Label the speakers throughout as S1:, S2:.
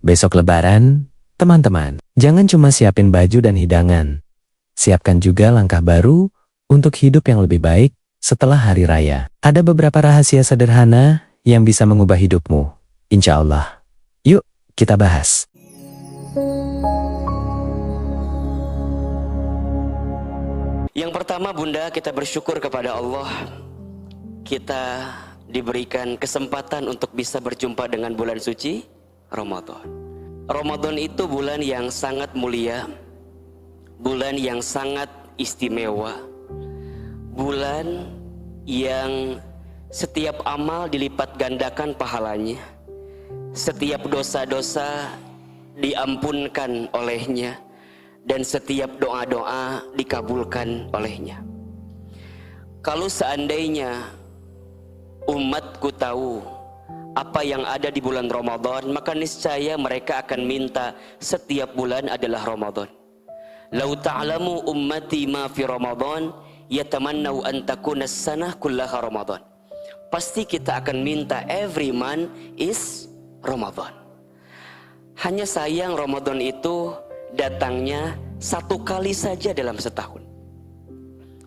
S1: Besok Lebaran, teman-teman, jangan cuma siapin baju dan hidangan. Siapkan juga langkah baru untuk hidup yang lebih baik setelah hari raya. Ada beberapa rahasia sederhana yang bisa mengubah hidupmu, insya Allah. Yuk, kita bahas.
S2: Yang pertama, Bunda, kita bersyukur kepada Allah. Kita diberikan kesempatan untuk bisa berjumpa dengan bulan suci Ramadan. Ramadan itu bulan yang sangat mulia, bulan yang sangat istimewa, bulan yang setiap amal dilipat gandakan pahalanya, setiap dosa-dosa diampunkan olehnya, dan setiap doa-doa dikabulkan olehnya. Kalau seandainya umatku tahu apa yang ada di bulan Ramadan, maka niscaya mereka akan minta setiap bulan adalah Ramadan. Lau ta'lamu ummati ma fi Ramadan yatamannau an takuna as-sanah kullaha Ramadan. Pasti kita akan minta every month is Ramadan. Hanya sayang Ramadan itu datangnya satu kali saja dalam setahun.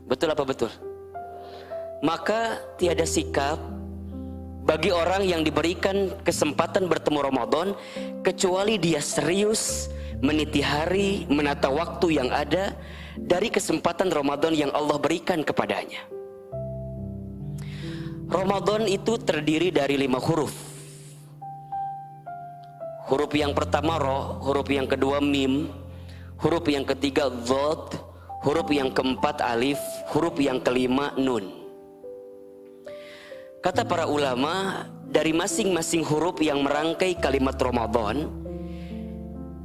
S2: Betul apa betul? Maka tiada sikap bagi orang yang diberikan kesempatan bertemu Ramadan kecuali dia serius meniti hari, menata waktu yang ada dari kesempatan Ramadan yang Allah berikan kepadanya. Ramadan itu terdiri dari 5 huruf. Huruf yang pertama Ra, huruf yang kedua Mim, huruf yang ketiga Dhad, huruf yang keempat Alif, huruf yang kelima Nun. Kata para ulama, dari masing-masing huruf yang merangkai kalimat Ramadan,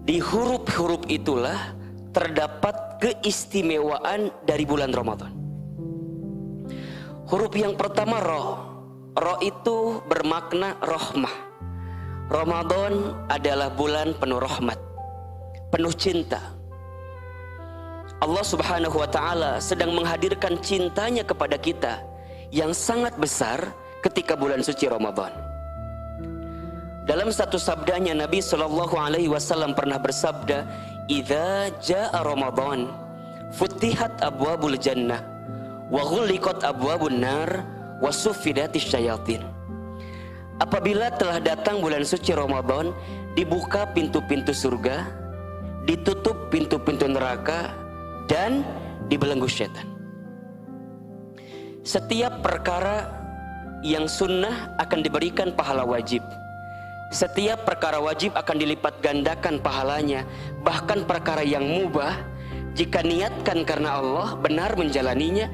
S2: di huruf-huruf itulah terdapat keistimewaan dari bulan Ramadan. Huruf yang pertama Ra. Ra itu bermakna rahmah. Ramadan adalah bulan penuh rahmat, penuh cinta. Allah Subhanahu wa ta'ala sedang menghadirkan cintanya kepada kita yang sangat besar ketika bulan suci Ramadan. Dalam satu sabdanya Nabi SAW pernah bersabda, "Idza jaa Ramadan, futihat abwabul jannah, wa ghulliqat abwabun nar, wa suffidatis syayatin." Apabila telah datang bulan suci Ramadan, dibuka pintu-pintu surga, ditutup pintu-pintu neraka, dan dibelenggu syaitan. Setiap perkara yang sunnah akan diberikan pahala wajib. Setiap perkara wajib akan dilipat gandakan pahalanya. Bahkan perkara yang mubah, jika niatkan karena Allah, benar menjalaninya,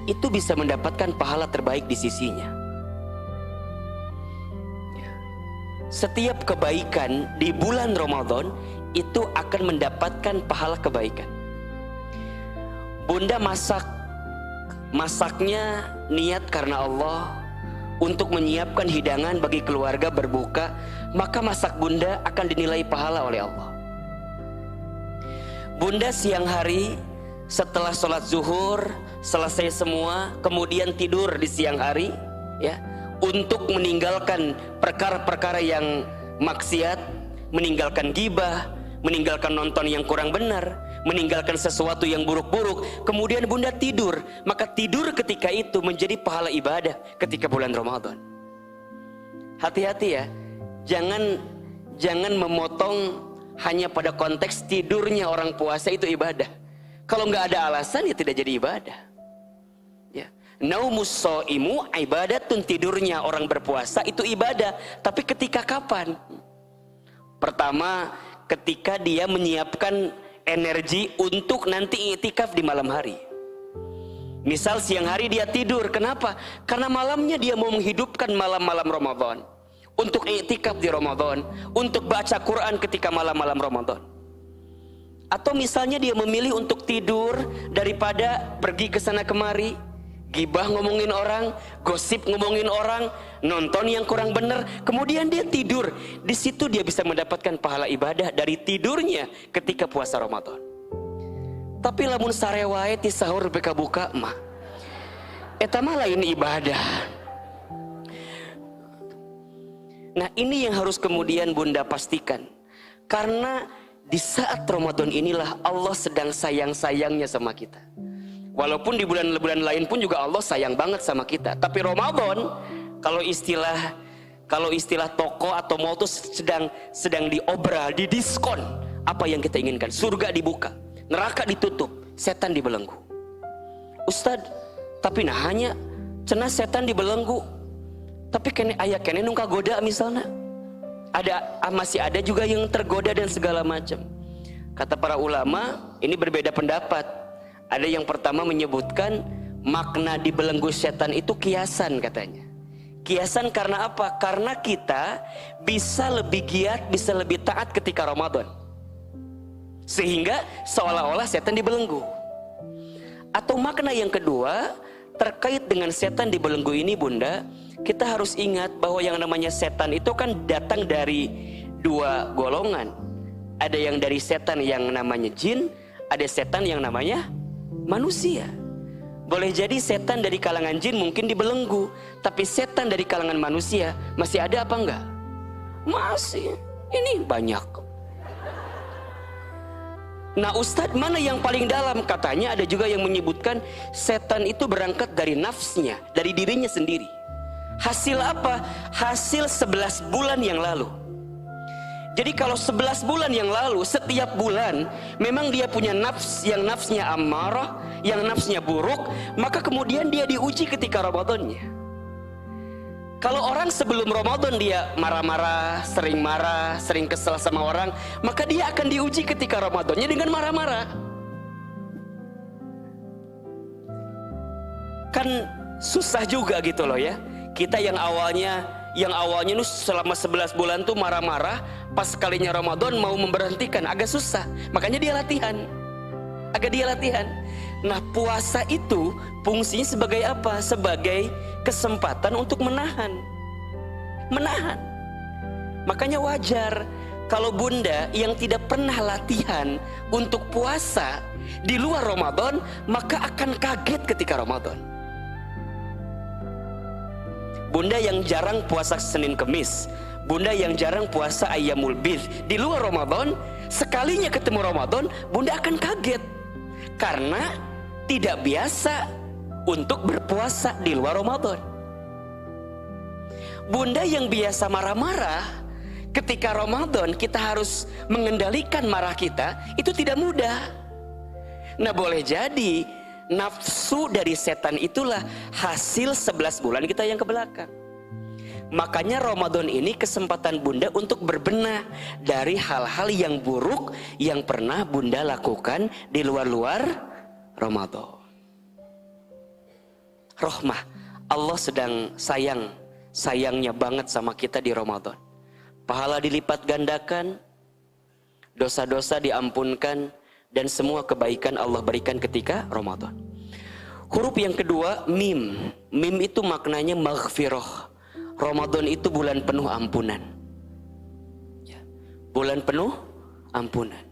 S2: itu bisa mendapatkan pahala terbaik di sisinya. Setiap kebaikan di bulan Ramadan itu akan mendapatkan pahala kebaikan. Bunda masaknya niat karena Allah, untuk menyiapkan hidangan bagi keluarga berbuka, maka masak Bunda akan dinilai pahala oleh Allah. Bunda siang hari setelah sholat zuhur selesai semua, kemudian tidur di siang hari, ya, untuk meninggalkan perkara-perkara yang maksiat, meninggalkan ghibah, meninggalkan nonton yang kurang benar, meninggalkan sesuatu yang buruk-buruk, kemudian Bunda tidur. Maka tidur ketika itu menjadi pahala ibadah ketika bulan Ramadan. Hati-hati ya, jangan memotong hanya pada konteks tidurnya orang puasa itu ibadah. Kalau nggak ada alasan ya tidak jadi ibadah. Ya, naumus shaimu ibadatun, tidurnya orang berpuasa itu ibadah. Tapi ketika kapan? Pertama, ketika dia menyiapkan energi untuk nanti iktikaf di malam hari. Misal siang hari dia tidur, kenapa? Karena malamnya dia mau menghidupkan malam-malam Ramadan, untuk iktikaf di Ramadan, untuk baca Quran ketika malam-malam Ramadan. Atau misalnya dia memilih untuk tidur daripada pergi ke sana kemari, gibah ngomongin orang, gosip ngomongin orang, nonton yang kurang benar, kemudian dia tidur. Di situ dia bisa mendapatkan pahala ibadah dari tidurnya ketika puasa Ramadan. Tapi lamun sarewae ti sahur beka buka mah, eta mah lain ibadah. Nah, ini yang harus kemudian Bunda pastikan. Karena di saat Ramadan inilah Allah sedang sayang-sayangnya sama kita. Walaupun di bulan-bulan lain pun juga Allah sayang banget sama kita. Tapi Ramadan, kalau istilah toko atau mall itu sedang diobral, didiskon. Apa yang kita inginkan? Surga dibuka, neraka ditutup, setan dibelenggu. Ustadz, tapi nah hanya cenah setan dibelenggu. Tapi kene aya kene nungka goda misalnya. Masih ada juga yang tergoda dan segala macam. Kata para ulama, ini berbeda pendapat. Ada yang pertama menyebutkan makna dibelenggu setan itu kiasan katanya. Kiasan karena apa? Karena kita bisa lebih giat, bisa lebih taat ketika Ramadan. Sehingga seolah-olah setan dibelenggu. Atau makna yang kedua, terkait dengan setan dibelenggu ini Bunda, kita harus ingat bahwa yang namanya setan itu kan datang dari dua golongan. Ada yang dari setan yang namanya jin, ada setan yang namanya manusia. Boleh jadi setan dari kalangan jin mungkin dibelenggu, tapi setan dari kalangan manusia masih ada apa enggak? Masih. Ini banyak. Nah Ustadz, mana yang paling dalam? Katanya ada juga yang menyebutkan setan itu berangkat dari nafsnya, dari dirinya sendiri. Hasil apa? Hasil 11 bulan yang lalu. Jadi kalau 11 bulan yang lalu, setiap bulan memang dia punya nafs, yang nafsnya amarah, yang nafsnya buruk, maka kemudian dia diuji ketika Ramadannya. Kalau orang sebelum Ramadan dia marah-marah, sering kesel sama orang, maka dia akan diuji ketika Ramadannya dengan marah-marah. Kan susah juga gitu loh ya. Kita yang awalnya nih selama 11 bulan tuh marah-marah, pas sekalinya Ramadan mau memberhentikan agak susah. Makanya dia latihan. Nah, puasa itu fungsinya sebagai apa? Sebagai kesempatan untuk menahan. Makanya wajar kalau Bunda yang tidak pernah latihan untuk puasa di luar Ramadan, maka akan kaget ketika Ramadan. Bunda yang jarang puasa Senin Kemis, Bunda yang jarang puasa Ayyamul Bid di luar Ramadan, sekalinya ketemu Ramadan, Bunda akan kaget. Karena tidak biasa untuk berpuasa di luar Ramadan. Bunda yang biasa marah-marah, ketika Ramadan kita harus mengendalikan marah kita, itu tidak mudah. Nah boleh jadi nafsu dari setan itulah hasil 11 bulan kita yang ke belakang. Makanya Ramadan ini kesempatan Bunda untuk berbenah dari hal-hal yang buruk yang pernah Bunda lakukan di luar-luar Ramadan. Rahmah, Allah sedang sayangnya banget sama kita di Ramadan. Pahala dilipat gandakan, dosa-dosa diampunkan, dan semua kebaikan Allah berikan ketika Ramadan. Huruf yang kedua, mim. Mim itu maknanya maghfirah. Ramadan itu bulan penuh ampunan. Bulan penuh ampunan.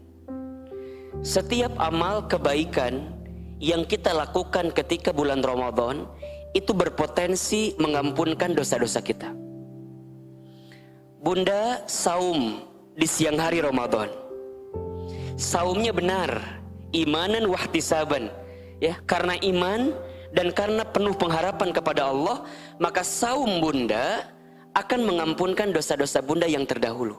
S2: Setiap amal kebaikan yang kita lakukan ketika bulan Ramadan itu berpotensi mengampunkan dosa-dosa kita. Bunda saum di siang hari Ramadan. Saumnya benar, imanan wahtisaban, ya, karena iman dan karena penuh pengharapan kepada Allah, maka saum Bunda akan mengampunkan dosa-dosa Bunda yang terdahulu.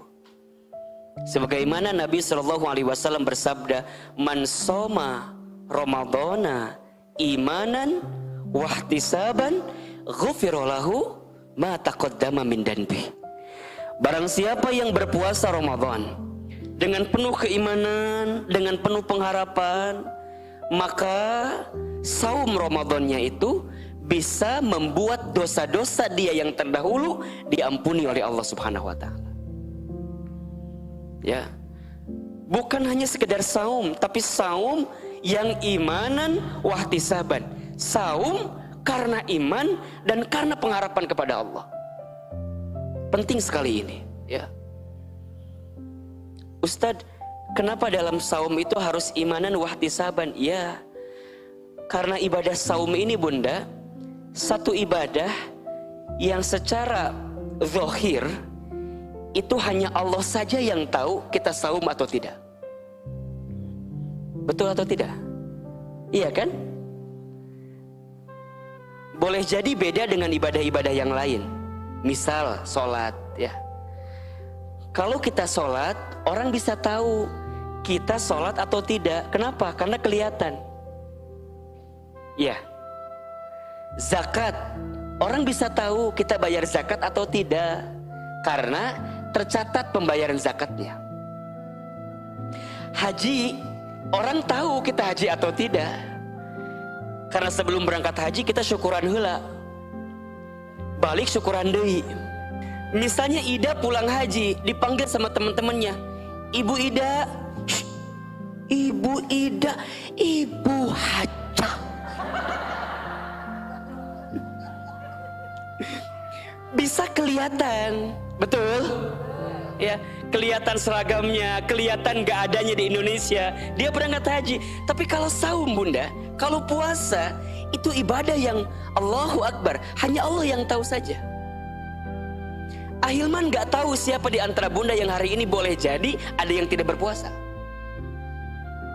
S2: Sebagaimana Nabi SAW bersabda, "Man soma Ramadana imanan wahtisaban, ghufira lahu ma taqaddama min danbi." Barang siapa yang berpuasa Ramadan dengan penuh keimanan, dengan penuh pengharapan, maka saum Ramadannya itu bisa membuat dosa-dosa dia yang terdahulu diampuni oleh Allah Subhanahu wa taala. Ya. Bukan hanya sekedar saum, tapi saum yang imanan wahtisaban. Saum karena iman dan karena pengharapan kepada Allah. Penting sekali ini, ya. Ustadz, kenapa dalam saum itu harus imanan wahtisaban? Ya, karena ibadah saum ini Bunda, satu ibadah yang secara zahir itu hanya Allah saja yang tahu kita saum atau tidak. Betul atau tidak? Iya kan? Boleh jadi beda dengan ibadah-ibadah yang lain. Misal sholat ya. Kalau kita sholat, orang bisa tahu kita sholat atau tidak. Kenapa? Karena kelihatan. Ya. Zakat, orang bisa tahu kita bayar zakat atau tidak. Karena tercatat pembayaran zakatnya. Haji, orang tahu kita haji atau tidak. Karena sebelum berangkat haji kita syukuran heula. Balik syukuran deui. Misalnya Ida pulang haji, dipanggil sama teman-temannya. Ibu Ida, Ibu Ida, Ibu Haja. Bisa kelihatan, betul? Ya, kelihatan seragamnya, kelihatan gak adanya di Indonesia. Dia berangkat haji. Tapi kalau saum bunda, kalau puasa, itu ibadah yang Allahu Akbar, hanya Allah yang tahu saja. Ahilman gak tahu siapa di antara bunda yang hari ini boleh jadi ada yang tidak berpuasa.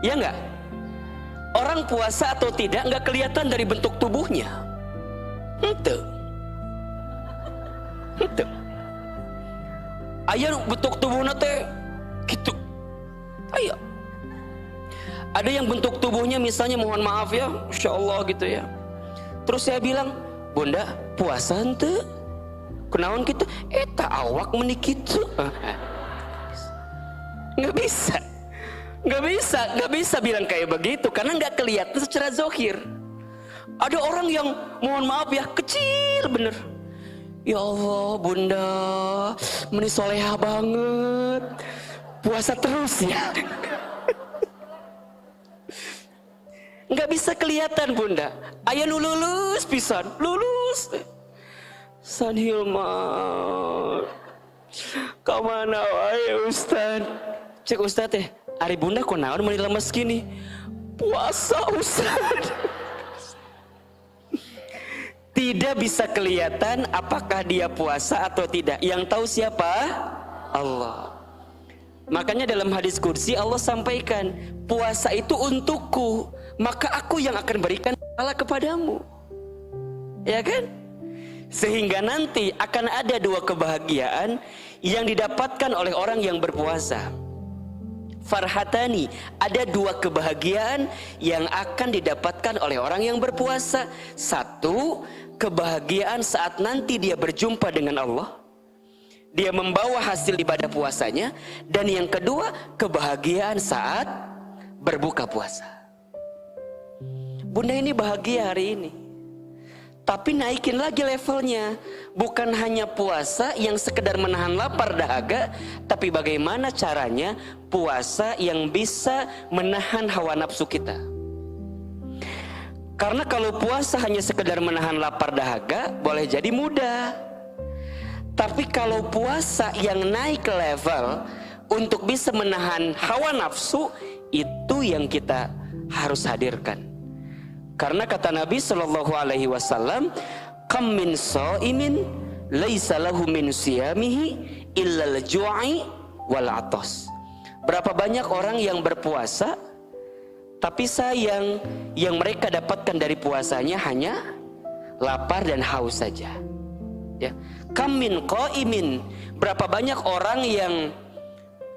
S2: Ya gak? Orang puasa atau tidak gak kelihatan dari bentuk tubuhnya. Itu. Aya bentuk tubuhnya teh gitu. Ayo. Ada yang bentuk tubuhnya misalnya mohon maaf ya, Masya Allah gitu ya. Terus saya bilang, bunda puasa ente? Kenaon gitu? Tak awak menikitu. Nggak bisa bilang kayak begitu karena nggak kelihatan secara zahir. Ada orang yang mohon maaf ya kecil bener. Ya Allah bunda, meni soleha banget, puasa terus ya. Nggak bisa kelihatan bunda. Aya nu lulus pisan, lulus. San Hilman, kamana wae Ustad? Cek Ustad teh, ari bunda kok naon meni lemes gini? Puasa Ustad. Tidak bisa kelihatan apakah dia puasa atau tidak. Yang tahu siapa? Allah. Makanya dalam hadis kursi Allah sampaikan, puasa itu untukku, maka aku yang akan berikan pahala kepadamu. Ya kan? Sehingga nanti akan ada dua kebahagiaan yang didapatkan oleh orang yang berpuasa. Farhatani, ada dua kebahagiaan yang akan didapatkan oleh orang yang berpuasa. Satu, kebahagiaan saat nanti dia berjumpa dengan Allah, dia membawa hasil ibadah puasanya. Dan yang kedua, kebahagiaan saat berbuka puasa. Bunda ini bahagia hari ini, tapi naikin lagi levelnya. Bukan hanya puasa yang sekedar menahan lapar dahaga, tapi bagaimana caranya puasa yang bisa menahan hawa nafsu kita. Karena kalau puasa hanya sekedar menahan lapar dahaga, boleh jadi mudah. Tapi kalau puasa yang naik level untuk bisa menahan hawa nafsu, itu yang kita harus hadirkan. Karena kata Nabi SAW, kam min shaimin laisa lahu min siyamihi illal ju'i wal atas. Berapa banyak orang yang berpuasa, tapi sayang yang mereka dapatkan dari puasanya hanya lapar dan haus saja. Ya. Kam min qaimin, berapa banyak orang yang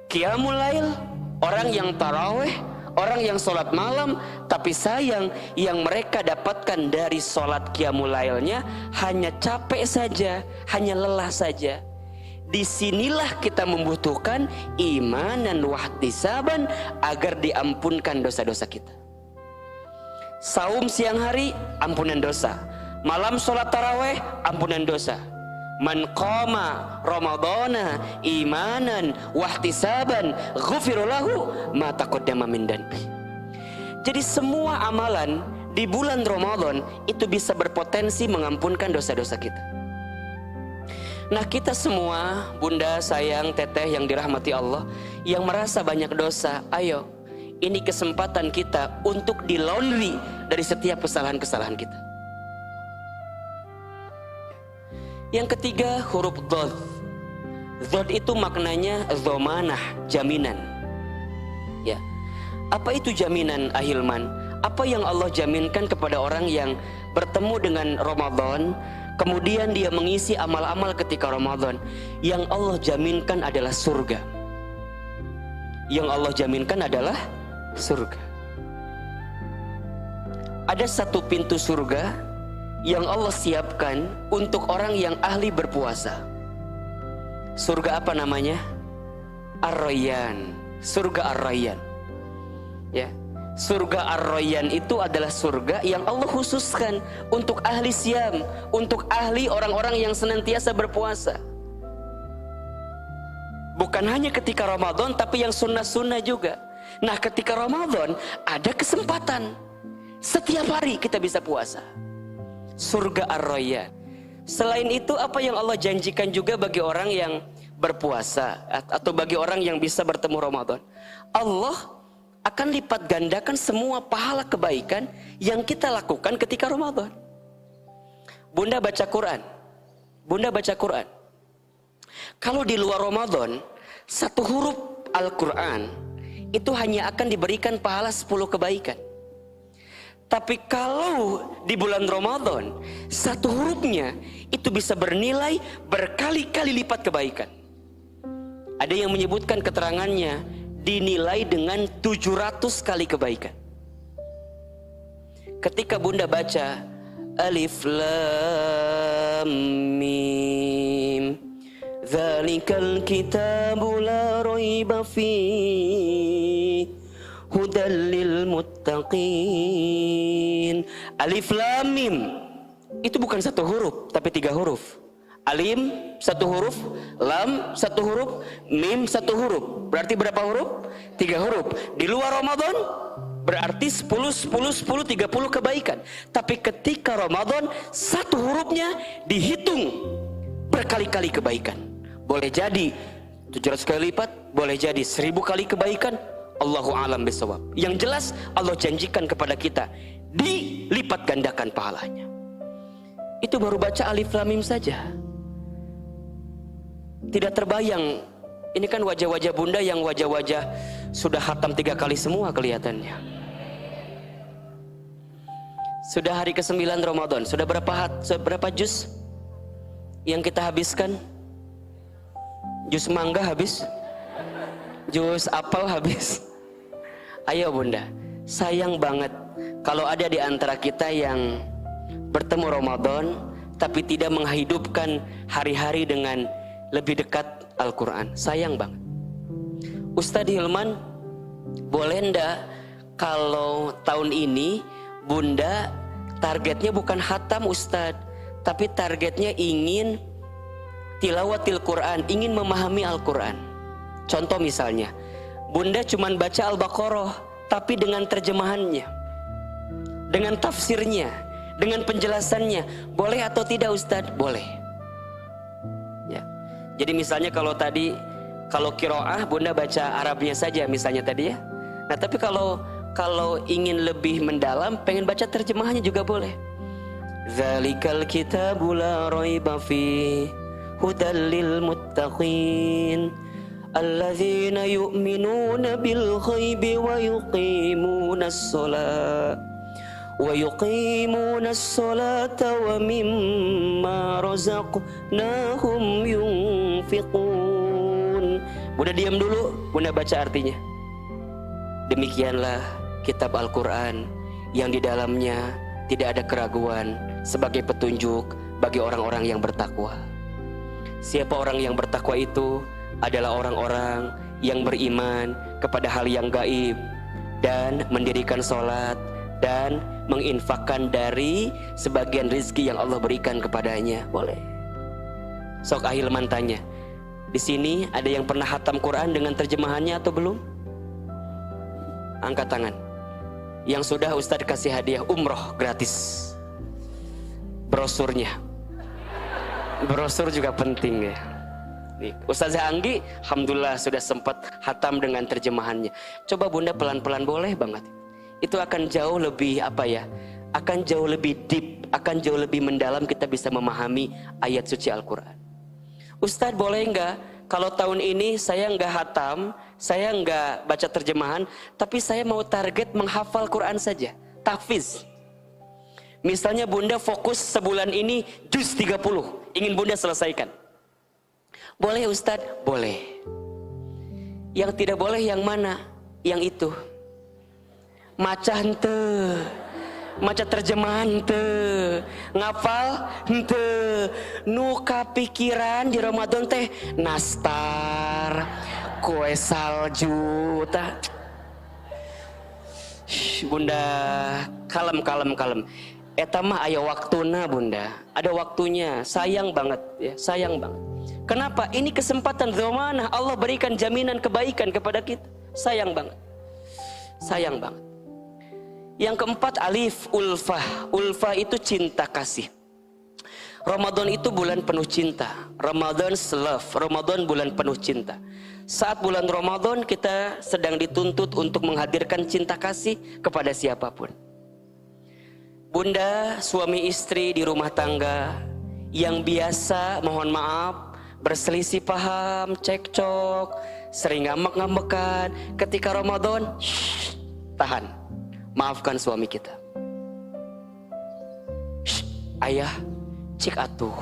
S2: qiyamul lail, orang yang tarawih, orang yang sholat malam, tapi sayang yang mereka dapatkan dari sholat qiyamul lailnya hanya capek saja, hanya lelah saja. Disinilah kita membutuhkan iman dan wahtisaban agar diampunkan dosa-dosa kita. Saum siang hari, ampunan dosa. Malam sholat taraweh, ampunan dosa. Man qama ramadhana imanan wahtisaban ghufira lahu ma taqaddama min dhanbi. Jadi semua amalan di bulan Ramadan itu bisa berpotensi mengampunkan dosa-dosa kita. Nah, kita semua, bunda, sayang, teteh yang dirahmati Allah, yang merasa banyak dosa, ayo, ini kesempatan kita untuk di-laundry dari setiap kesalahan-kesalahan kita. Yang ketiga, huruf dhad. Zod itu maknanya dhamanah, jaminan. Ya. Apa itu jaminan, Ahilman? Apa yang Allah jaminkan kepada orang yang bertemu dengan Ramadan, kemudian dia mengisi amal-amal ketika Ramadan? Yang Allah jaminkan adalah surga. Yang Allah jaminkan adalah surga. Ada satu pintu surga yang Allah siapkan untuk orang yang ahli berpuasa. Surga apa namanya? Ar-Rayyan. Surga Ar-Rayyan. Ya. Surga Ar-Rayyan itu adalah surga yang Allah khususkan untuk ahli siam, untuk ahli orang-orang yang senantiasa berpuasa. Bukan hanya ketika Ramadan, tapi yang sunnah-sunnah juga. Nah, ketika Ramadan ada kesempatan. Setiap hari kita bisa puasa. Surga Ar-Rayyan. Selain itu, apa yang Allah janjikan juga bagi orang yang berpuasa atau bagi orang yang bisa bertemu Ramadan? Allah akan lipat gandakan semua pahala kebaikan yang kita lakukan ketika Ramadan. Bunda baca Quran. Bunda baca Quran. Kalau di luar Ramadan, satu huruf Al-Quran itu hanya akan diberikan pahala 10 kebaikan. Tapi kalau di bulan Ramadan, satu hurufnya itu bisa bernilai berkali-kali lipat kebaikan. Ada yang menyebutkan keterangannya dinilai dengan 700 kali kebaikan. Ketika Bunda baca Alif Lam Mim, Dzalikal kitabu la raiba fihi hudal lil muttaqin. Alif Lam Mim itu bukan satu huruf tapi 3 huruf. Alim satu huruf, lam satu huruf, mim satu huruf. Berarti berapa huruf? 3 huruf. Di luar Ramadan berarti 10, 10, 10, 30 kebaikan. Tapi ketika Ramadan satu hurufnya dihitung berkali-kali kebaikan. Boleh jadi 700 kali lipat, boleh jadi 1000 kali kebaikan. Allahu a'lam bishawab. Yang jelas Allah janjikan kepada kita dilipat gandakan pahalanya. Itu baru baca Alif Lam Mim saja. Tidak terbayang. Ini kan wajah-wajah Bunda yang wajah-wajah sudah khatam 3 kali semua kelihatannya. Sudah hari ke-9 Ramadan. Sudah berapa juz yang kita habiskan? Juz mangga habis? Juz apel habis? Ayo Bunda, sayang banget kalau ada di antara kita yang bertemu Ramadan tapi tidak menghidupkan hari-hari dengan lebih dekat Al-Quran. Sayang banget. Ustadz Hilman, boleh ndak kalau tahun ini Bunda targetnya bukan khatam Ustadz, tapi targetnya ingin tilawatil Quran, ingin memahami Al-Quran. Contoh misalnya, Bunda cuman baca Al-Baqarah tapi dengan terjemahannya, dengan tafsirnya, dengan penjelasannya. Boleh atau tidak Ustadz? Boleh. Ya. Jadi misalnya kalau qiraah Bunda baca Arabnya saja misalnya tadi ya. Nah, tapi kalau ingin lebih mendalam, pengen baca terjemahannya juga boleh. Dzalikal kitabu la raiba fihi hudal lil muttaqin alladzina yu'minuna bil ghaibi wa yuqimunas salata wa mimma razaqnahum yunfiqun. Bunda diam dulu, Bunda baca artinya. Demikianlah kitab Al-Quran yang di dalamnya tidak ada keraguan sebagai petunjuk bagi orang-orang yang bertakwa. Siapa orang yang bertakwa itu adalah orang-orang yang beriman kepada hal yang gaib dan mendirikan sholat dan menginfakkan dari sebagian rezeki yang Allah berikan kepadanya. Boleh. Sok Ahilman tanya, di sini ada yang pernah khatam Quran dengan terjemahannya atau belum? Angkat tangan. Yang sudah Ustadz kasih hadiah umroh gratis, brosurnya. Brosur juga penting ya. Nih, Ustazah Anggi, alhamdulillah sudah sempat khatam dengan terjemahannya. Coba Bunda pelan-pelan, boleh banget. Itu akan jauh lebih akan jauh lebih deep, akan jauh lebih mendalam kita bisa memahami ayat suci Al-Quran. Ustadz boleh nggak kalau tahun ini saya nggak hatam, saya nggak baca terjemahan, tapi saya mau target menghafal Quran saja, tahfiz. Misalnya Bunda fokus sebulan ini juz 30, ingin Bunda selesaikan. Boleh Ustadz? Boleh. Yang tidak boleh yang mana? Yang itu. Maca henteu, maca terjemahan henteu, ngapal henteu. Nu kapikiran di Ramadan teh nastar, kue salju tah. Bunda, kalem. Eta mah aya waktuna Bunda, ada waktunya. Sayang banget ya, sayang banget. Kenapa? Ini kesempatan zamanah, Allah berikan jaminan kebaikan kepada kita. Sayang banget. Sayang banget. Yang keempat, alif, ulfah. Ulfah itu cinta kasih. Ramadan itu bulan penuh cinta. Ramadan's love. Ramadan bulan penuh cinta. Saat bulan Ramadan kita sedang dituntut untuk menghadirkan cinta kasih kepada siapapun. Bunda, suami istri di rumah tangga yang biasa, mohon maaf, berselisih paham, cekcok, sering ngambek-ngambekan. Ketika Ramadan, tahan, maafkan suami kita. Ayah, cik atuh,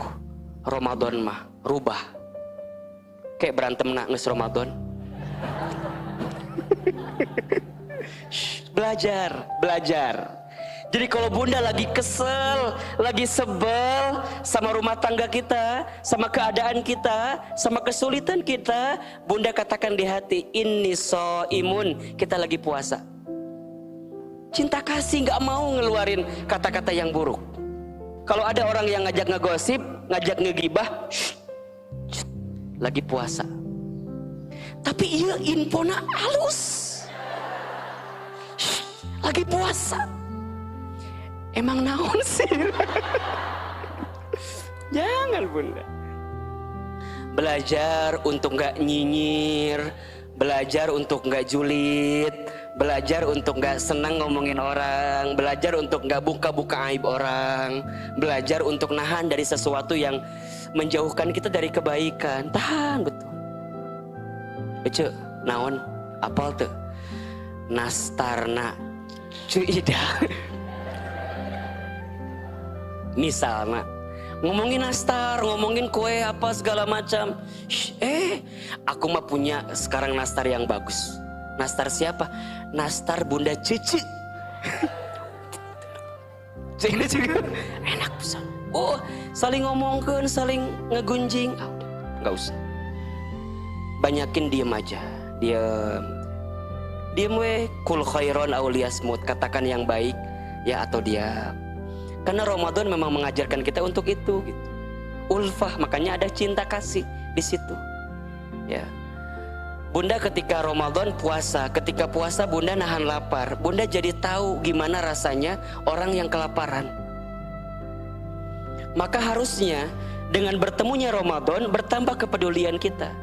S2: Ramadan mah rubah. Kayak berantem nak nges Ramadan. Belajar. Jadi kalau Bunda lagi kesel, lagi sebel sama rumah tangga kita, sama keadaan kita, sama kesulitan kita, Bunda katakan di hati, inni shaimun, kita lagi puasa. Cinta kasih, gak mau ngeluarin kata-kata yang buruk. Kalau ada orang yang ngajak ngegosip, ngajak ngegibah, lagi puasa. Tapi iya infona halus, lagi puasa. Emang naon sih? Jangan Bunda. Belajar untuk gak nyinyir, belajar untuk gak julid, belajar untuk gak senang ngomongin orang, belajar untuk gak buka-buka aib orang, belajar untuk nahan dari sesuatu yang menjauhkan kita dari kebaikan. Tahan betul. Ece, naon? Apal tuh? Nastarna cuida. Misalnya ngomongin nastar, ngomongin kue apa segala macam. Aku mah punya sekarang nastar yang bagus. Nastar siapa? Nastar Bunda Cici. Ini juga enak bisa. Oh, saling ngomongkan, saling ngegunjing. Nggak usah. Banyakin diem aja. Diem weh. Kul khairon auliyasmut. Katakan yang baik ya atau diam. Karena Ramadan memang mengajarkan kita untuk itu gitu. Ulfah, makanya ada cinta kasih di situ. Ya. Bunda ketika Ramadan puasa, ketika puasa Bunda nahan lapar. Bunda jadi tahu gimana rasanya orang yang kelaparan. Maka harusnya dengan bertemunya Ramadan bertambah kepedulian kita.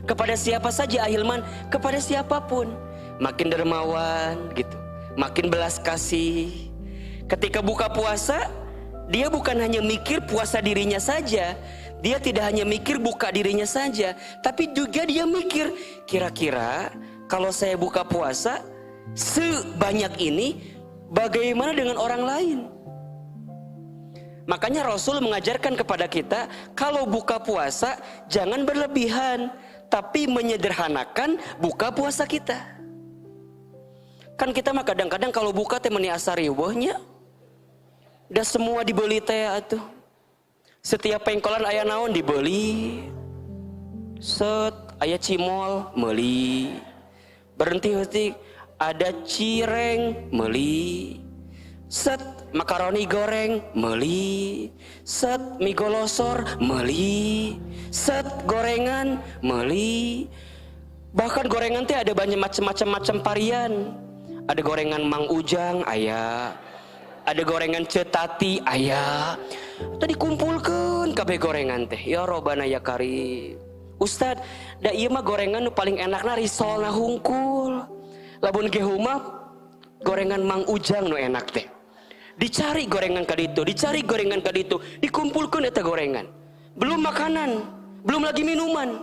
S2: Kepada siapa saja ahilman, kepada siapapun. Makin dermawan gitu. Makin belas kasih. Ketika buka puasa, dia bukan hanya mikir puasa dirinya saja. Dia tidak hanya mikir buka dirinya saja, tapi juga dia mikir, kira-kira kalau saya buka puasa sebanyak ini, bagaimana dengan orang lain? Makanya Rasul mengajarkan kepada kita, kalau buka puasa jangan berlebihan, tapi menyederhanakan buka puasa kita. Kan kita mah kadang-kadang kalau buka teh meni asa riweuhnya. Udah semua dibeli teh atuh. Setiap pengkolan aya naon dibeli. Set aya cimol meuli. Berhenti-henti ada cireng meuli. Set makaroni goreng meuli. Set mie golosor meuli. Set gorengan meuli. Bahkan gorengan teh ada banyak macam-macam varian. Ada gorengan Mang Ujang aya. Ada gorengan cetati aya. Tadi kumpulkan kabeh gorengan teh. Ya Robbana ya Karim. Ustad, da ieu mah gorengan nu paling enakna risolna hungkul. Lamun ge humah gorengan Mang Ujang nu enak teh. Dicari gorengan ka ditu, dicari gorengan ka ditu, dikumpulkeun eta gorengan. Belum makanan, Belum lagi minuman,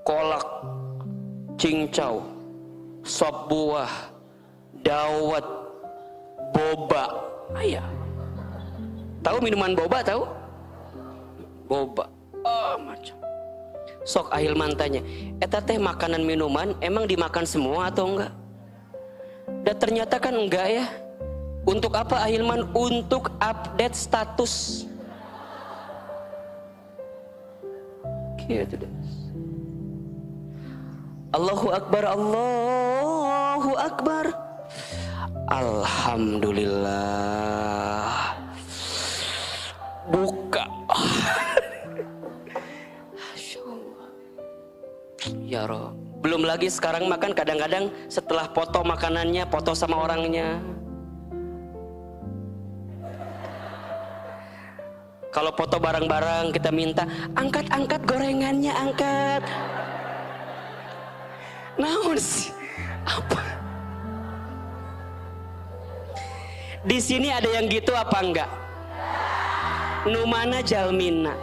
S2: kolak, cincau, sop buah, dawet, boba. Ayah, tahu minuman boba tahu? Boba, macam. Sok Ahilman tanya, eta teh makanan minuman emang dimakan semua atau enggak? Dan ternyata kan enggak ya. Untuk apa Ahilman? Untuk update status. Gitu deh. Allahu Akbar, Allahu Akbar. Alhamdulillah. Buka. Ya Rob. Belum lagi sekarang makan kadang-kadang setelah foto makanannya, foto sama orangnya. Kalau foto bareng-bareng kita minta, angkat gorengannya, angkat. Naon sih? Apa? Di sini ada yang gitu apa enggak? Numana jalmina.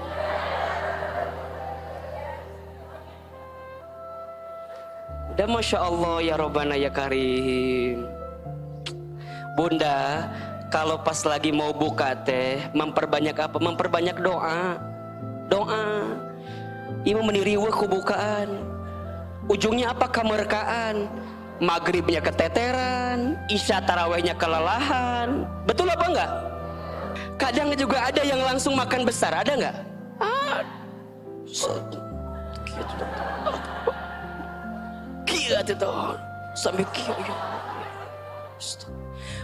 S2: Dan Masya Allah ya Robbana ya Karim. Bunda, kalau pas lagi mau buka teh, memperbanyak apa? Memperbanyak doa. Doa. Ibu meniriweh kubukaan. Ujungnya apa? Kemerkaan. Maghribnya keteteran, isya tarawehnya kelelahan. Betul apa enggak? Kadang juga ada yang langsung makan besar, ada enggak? Kia itu sampai kia.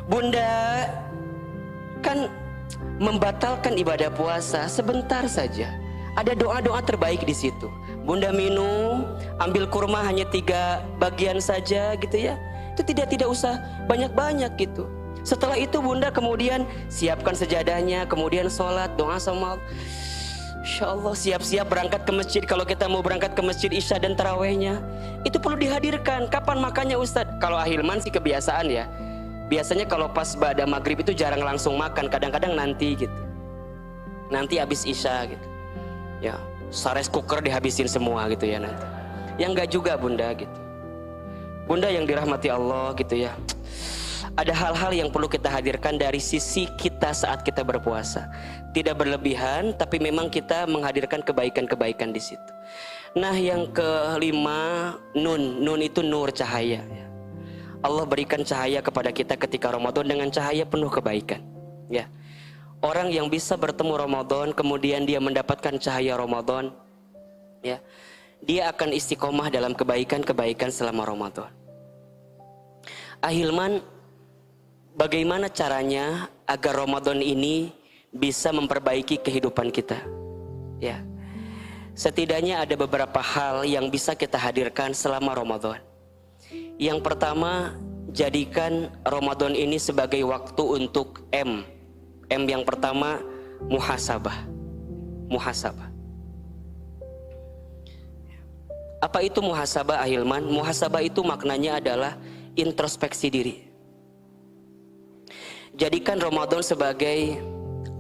S2: Bunda kan membatalkan ibadah puasa sebentar saja. Ada doa-doa terbaik di situ. Bunda minum, ambil kurma hanya 3 bagian saja gitu ya. Itu tidak usah banyak-banyak gitu. Setelah itu Bunda kemudian siapkan sejadahnya, kemudian sholat, doa sama Allah. Insya Allah siap-siap berangkat ke masjid. Kalau kita mau berangkat ke masjid isya dan tarawehnya, itu perlu dihadirkan. Kapan makannya Ustadz? Kalau Ahilman sih kebiasaan ya. Biasanya kalau pas ba'da maghrib itu jarang langsung makan, kadang-kadang nanti gitu. Nanti habis isya gitu. Ya, sares cooker dihabisin semua gitu ya nanti. Yang enggak juga Bunda gitu. Bunda yang dirahmati Allah gitu ya. Ada hal-hal yang perlu kita hadirkan dari sisi kita saat kita berpuasa. Tidak berlebihan, tapi memang kita menghadirkan kebaikan-kebaikan di situ. Nah, yang kelima, nun. Nun itu nur, cahaya. Allah berikan cahaya kepada kita ketika Ramadan dengan cahaya penuh kebaikan. Ya. Orang yang bisa bertemu Ramadan, kemudian dia mendapatkan cahaya Ramadan, ya, dia akan istiqomah dalam kebaikan-kebaikan selama Ramadan. Ahilman, bagaimana caranya agar Ramadan ini bisa memperbaiki kehidupan kita? Ya, setidaknya ada beberapa hal yang bisa kita hadirkan selama Ramadan. Yang pertama, jadikan Ramadan ini sebagai waktu untuk M yang pertama, muhasabah. Muhasabah. Apa itu muhasabah Ahilman? Muhasabah itu maknanya adalah introspeksi diri. Jadikan Ramadan sebagai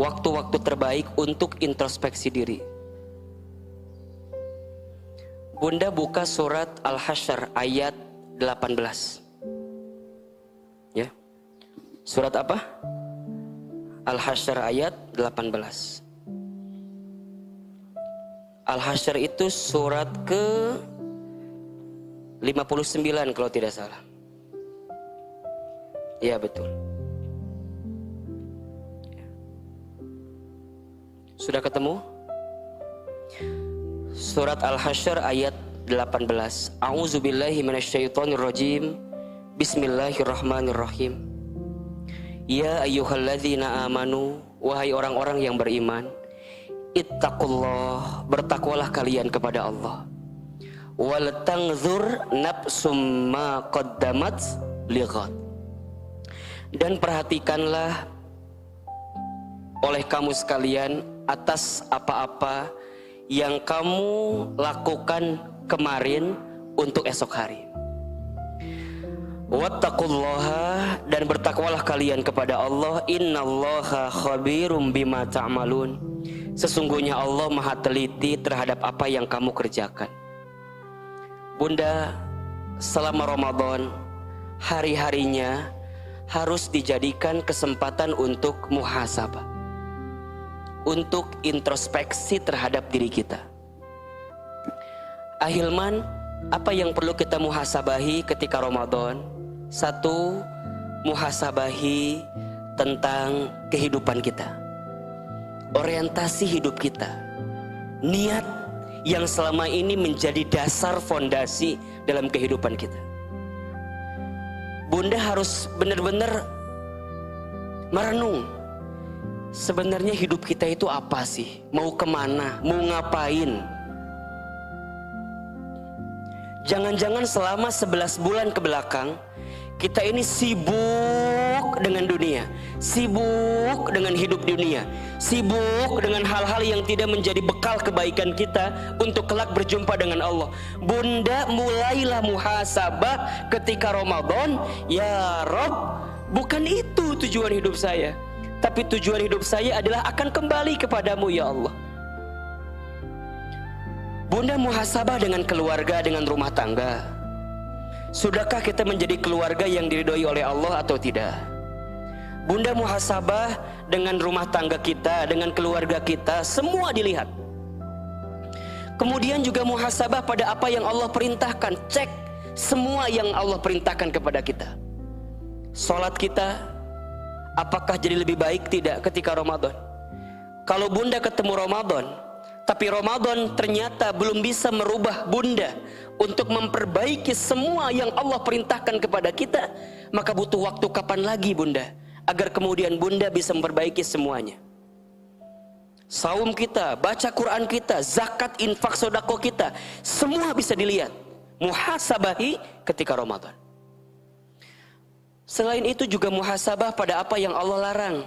S2: waktu-waktu terbaik untuk introspeksi diri. Bunda buka surat Al-Hasyr ayat 18. Ya. Surat apa? Al-Hasyr ayat 18. Al-Hasyr itu surat ke 59 kalau tidak salah. Iya betul. Sudah ketemu? Surat Al-Hasyr ayat 18. A'udzubillahi minasyaitonirrajim. Bismillahirrahmanirrahim. Ya ayyuhalladzina amanu, wahai orang-orang yang beriman, ittaqullah, bertakwalah kalian kepada Allah. Wal tanzur nafsum ma qaddamat lighad. Dan perhatikanlah oleh kamu sekalian atas apa-apa yang kamu lakukan kemarin untuk esok hari. Wattaqullaha, dan bertakwalah kalian kepada Allah. Innallaha khabirum bima ta'malun. Sesungguhnya Allah maha teliti terhadap apa yang kamu kerjakan. Bunda, selama Ramadan, hari-harinya harus dijadikan kesempatan untuk muhasabah, untuk introspeksi terhadap diri kita. Ahilman, apa yang perlu kita muhasabahi ketika Ramadan? Satu, muhasabahi tentang kehidupan kita, orientasi hidup kita, niat yang selama ini menjadi dasar fondasi dalam kehidupan kita. Bunda harus benar-benar merenung, sebenarnya hidup kita itu apa sih? Mau kemana? Mau ngapain? Jangan-jangan selama 11 bulan ke belakang kita ini sibuk dengan dunia, sibuk dengan hidup dunia, sibuk dengan hal-hal yang tidak menjadi bekal kebaikan kita untuk kelak berjumpa dengan Allah. Bunda, mulailah muhasabah ketika Ramadan. Ya Rob, bukan itu tujuan hidup saya, tapi tujuan hidup saya adalah akan kembali kepadamu ya Allah. Bunda, muhasabah dengan keluarga, dengan rumah tangga. Sudahkah kita menjadi keluarga yang diridhoi oleh Allah atau tidak? Bunda, muhasabah dengan rumah tangga kita, dengan keluarga kita, semua dilihat. Kemudian juga muhasabah pada apa yang Allah perintahkan. Cek semua yang Allah perintahkan kepada kita. Salat kita, apakah jadi lebih baik tidak ketika Ramadan? Kalau Bunda ketemu Ramadan, tapi Ramadan ternyata belum bisa merubah Bunda untuk memperbaiki semua yang Allah perintahkan kepada kita, maka butuh waktu kapan lagi Bunda agar kemudian Bunda bisa memperbaiki semuanya. Saum kita, baca Quran kita, zakat, infak, sodako kita, semua bisa dilihat, muhasabahi ketika Ramadan. Selain itu juga muhasabah pada apa yang Allah larang.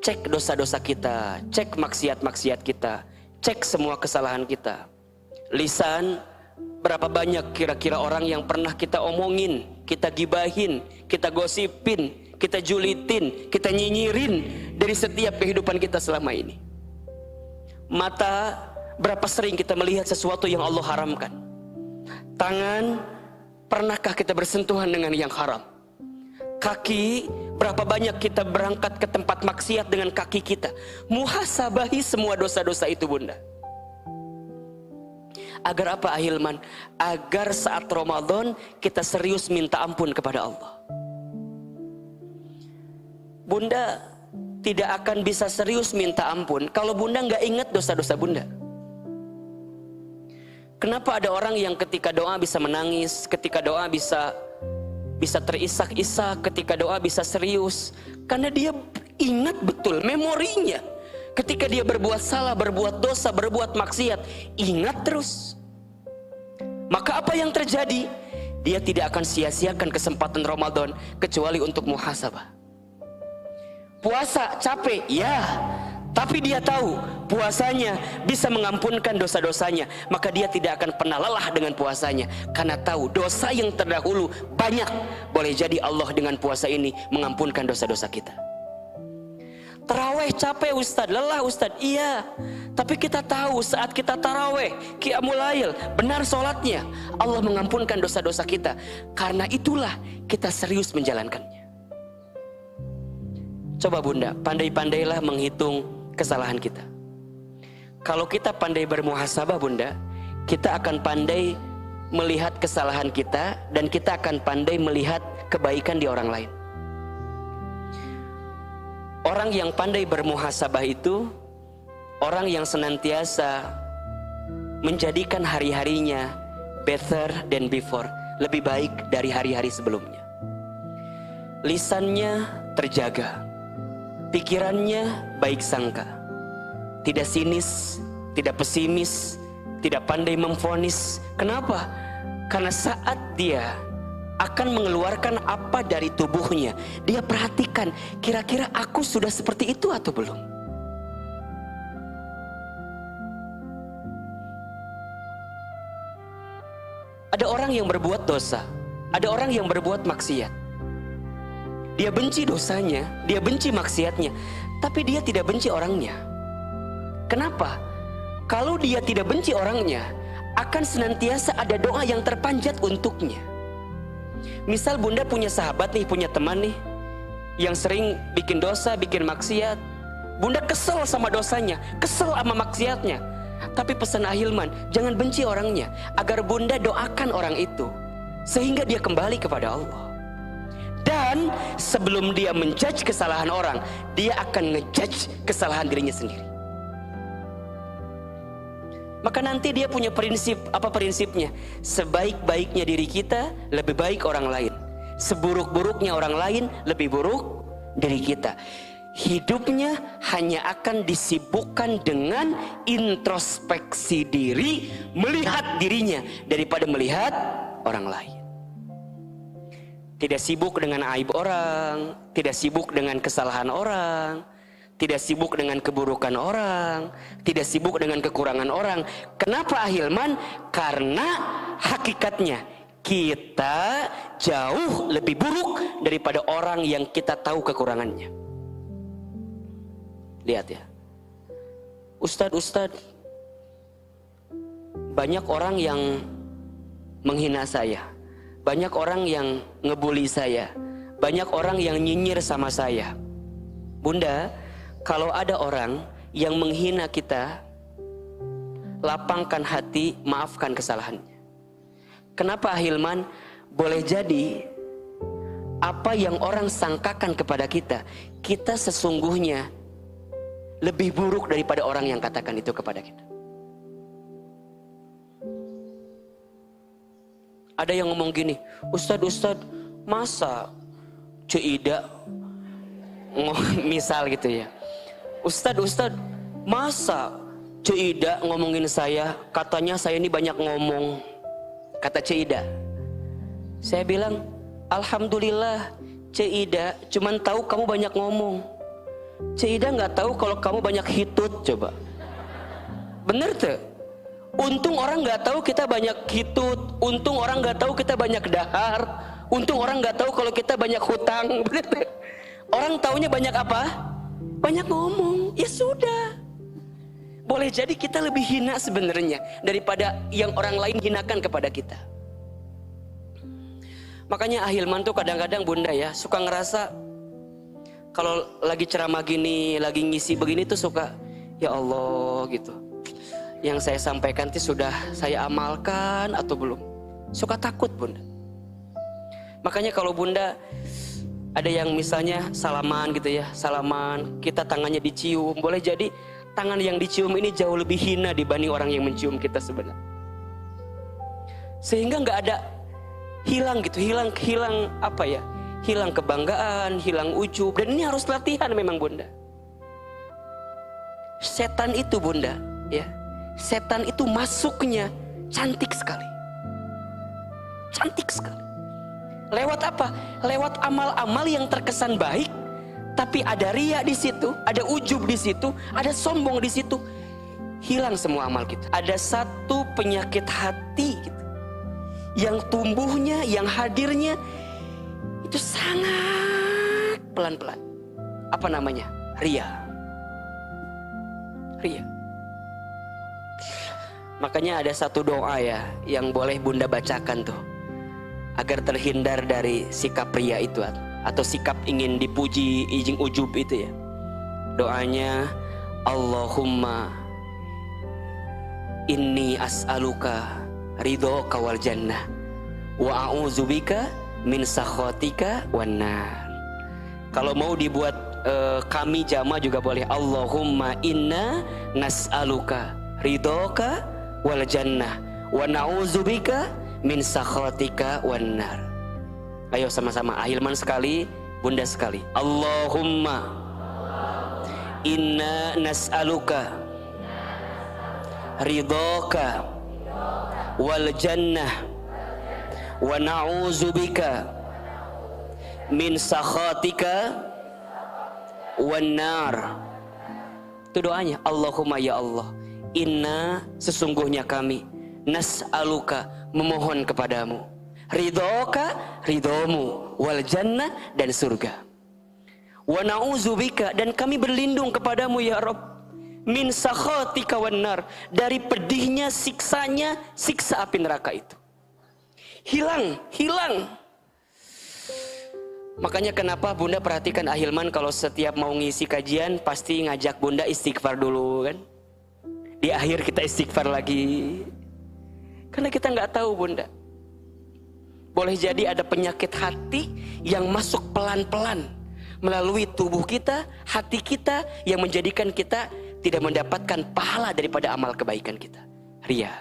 S2: Cek dosa-dosa kita, cek maksiat-maksiat kita, cek semua kesalahan kita. Lisan, berapa banyak kira-kira orang yang pernah kita omongin, kita gibahin, kita gosipin, kita julitin, kita nyinyirin dari setiap kehidupan kita selama ini. Mata, berapa sering kita melihat sesuatu yang Allah haramkan. Tangan, pernahkah kita bersentuhan dengan yang haram? Kaki, berapa banyak kita berangkat ke tempat maksiat dengan kaki kita. Muhasabahi semua dosa-dosa itu Bunda. Agar apa Ahilman? Agar saat Ramadan kita serius minta ampun kepada Allah. Bunda tidak akan bisa serius minta ampun kalau Bunda nggak ingat dosa-dosa Bunda. Kenapa ada orang yang ketika doa bisa menangis, ketika doa bisa terisak-isak, ketika doa bisa serius? Karena dia ingat betul memorinya. Ketika dia berbuat salah, berbuat dosa, berbuat maksiat, ingat terus. Maka apa yang terjadi? Dia tidak akan sia-siakan kesempatan Ramadan kecuali untuk muhasabah. Puasa capek, ya, tapi dia tahu puasanya bisa mengampunkan dosa-dosanya, maka dia tidak akan pernah lelah dengan puasanya, karena tahu dosa yang terdahulu banyak. Boleh jadi Allah dengan puasa ini mengampunkan dosa-dosa kita. Taraweh capek Ustadz, lelah Ustadz, iya, tapi kita tahu saat kita taraweh, qiyamul lail, benar sholatnya, Allah mengampunkan dosa-dosa kita. Karena itulah kita serius menjalankannya. Coba Bunda, pandai-pandailah menghitung kesalahan kita. Kalau kita pandai bermuhasabah Bunda, kita akan pandai melihat kesalahan kita, dan kita akan pandai melihat kebaikan di orang lain. Orang yang pandai bermuhasabah itu orang yang senantiasa menjadikan hari-harinya better than before, lebih baik dari hari-hari sebelumnya. Lisannya terjaga, pikirannya baik sangka, tidak sinis, tidak pesimis, tidak pandai memvonis. Kenapa? Karena saat dia akan mengeluarkan apa dari tubuhnya, dia perhatikan, kira-kira aku sudah seperti itu atau belum. Ada orang yang berbuat dosa, ada orang yang berbuat maksiat. Dia benci dosanya, dia benci maksiatnya, tapi dia tidak benci orangnya. Kenapa? Kalau dia tidak benci orangnya, akan senantiasa ada doa yang terpanjat untuknya. Misal bunda punya sahabat nih, punya teman nih, yang sering bikin dosa, bikin maksiat. Bunda kesel sama dosanya, kesel sama maksiatnya. Tapi pesan Ahilman, jangan benci orangnya, agar bunda doakan orang itu, sehingga dia kembali kepada Allah. Dan sebelum dia menjudge kesalahan orang, dia akan ngejudge kesalahan dirinya sendiri. Maka nanti dia punya prinsip. Apa prinsipnya? Sebaik-baiknya diri kita, lebih baik orang lain. Seburuk-buruknya orang lain, lebih buruk diri kita. Hidupnya hanya akan disibukkan dengan introspeksi diri, melihat dirinya daripada melihat orang lain. Tidak sibuk dengan aib orang, tidak sibuk dengan kesalahan orang, tidak sibuk dengan keburukan orang, tidak sibuk dengan kekurangan orang. Kenapa Ahilman? Karena hakikatnya kita jauh lebih buruk daripada orang yang kita tahu kekurangannya. Lihat ya, Ustadz, banyak orang yang menghina saya, banyak orang yang ngebully saya, banyak orang yang nyinyir sama saya. Bunda, kalau ada orang yang menghina kita, lapangkan hati, maafkan kesalahannya. Kenapa Ahilman? Boleh jadi apa yang orang sangkakan kepada kita, kita sesungguhnya lebih buruk daripada orang yang katakan itu kepada kita. Ada yang ngomong gini, Ustadz, masa Cida, misal gitu ya, Ustadz, masa Cida ngomongin saya, katanya saya ini banyak ngomong, kata Cida. Saya bilang, alhamdulillah, Cida cuman tahu kamu banyak ngomong. Cida nggak tahu kalau kamu banyak hitut, coba. Bener tuh? Untung orang nggak tahu kita banyak hitut, untung orang nggak tahu kita banyak dahar, untung orang nggak tahu kalau kita banyak hutang. Bener tuh? Orang taunya banyak apa? Banyak ngomong. Ya sudah. Boleh jadi kita lebih hina sebenarnya daripada yang orang lain hinakan kepada kita. Makanya Ahilman tuh kadang-kadang bunda ya suka ngerasa kalau lagi ceramah gini, lagi ngisi begini tuh suka, ya Allah gitu. Yang saya sampaikan itu sudah saya amalkan atau belum? Suka takut bunda. Makanya kalau bunda ada yang misalnya salaman gitu ya, salaman, kita tangannya dicium, boleh jadi tangan yang dicium ini jauh lebih hina dibanding orang yang mencium kita sebenarnya. Sehingga nggak ada hilang gitu, hilang apa ya? Hilang kebanggaan, hilang ujub. Dan ini harus latihan memang bunda. Setan itu bunda ya, setan itu masuknya cantik sekali. Cantik sekali. Lewat apa? Lewat amal-amal yang terkesan baik, tapi ada riya di situ, ada ujub di situ, ada sombong di situ. Hilang semua amal kita. Ada satu penyakit hati gitu, yang tumbuhnya, yang hadirnya itu sangat pelan-pelan. Apa namanya? Riya. Riya. Makanya ada satu doa ya yang boleh bunda bacakan tuh, agar terhindar dari sikap riya itu atau sikap ingin dipuji, izin ujub itu ya. Doanya, Allahumma inni as'aluka ridhoka wal jannah wa a'udzubika min sakhatika wan nar. Kalau mau dibuat kami jama juga boleh. Allahumma inna nas'aluka ridhoka wal jannah wa na'udzubika min sakhatika wan nar. Ayo sama-sama, Ahilman sekali, bunda sekali. Allahumma inna nas'aluka ridhoka wal jannah wa na'udzubika min sakhatika wan nar. Itu doanya. Allahumma ya Allah, inna sesungguhnya kami, nas'aluka memohon kepadamu, ridhoka ridhomu, wal jannah dan surga, wa na'udzubika dan kami berlindung kepadamu ya Rabb min sakhatika wannar, dari pedihnya, siksanya, siksa api neraka itu. Hilang. Makanya kenapa Bunda perhatikan Ahilman kalau setiap mau ngisi kajian pasti ngajak Bunda istighfar dulu kan. Di akhir kita istighfar lagi. Karena kita nggak tahu Bunda. Boleh jadi ada penyakit hati yang masuk pelan-pelan melalui tubuh kita, hati kita, yang menjadikan kita tidak mendapatkan pahala daripada amal kebaikan kita. Ria.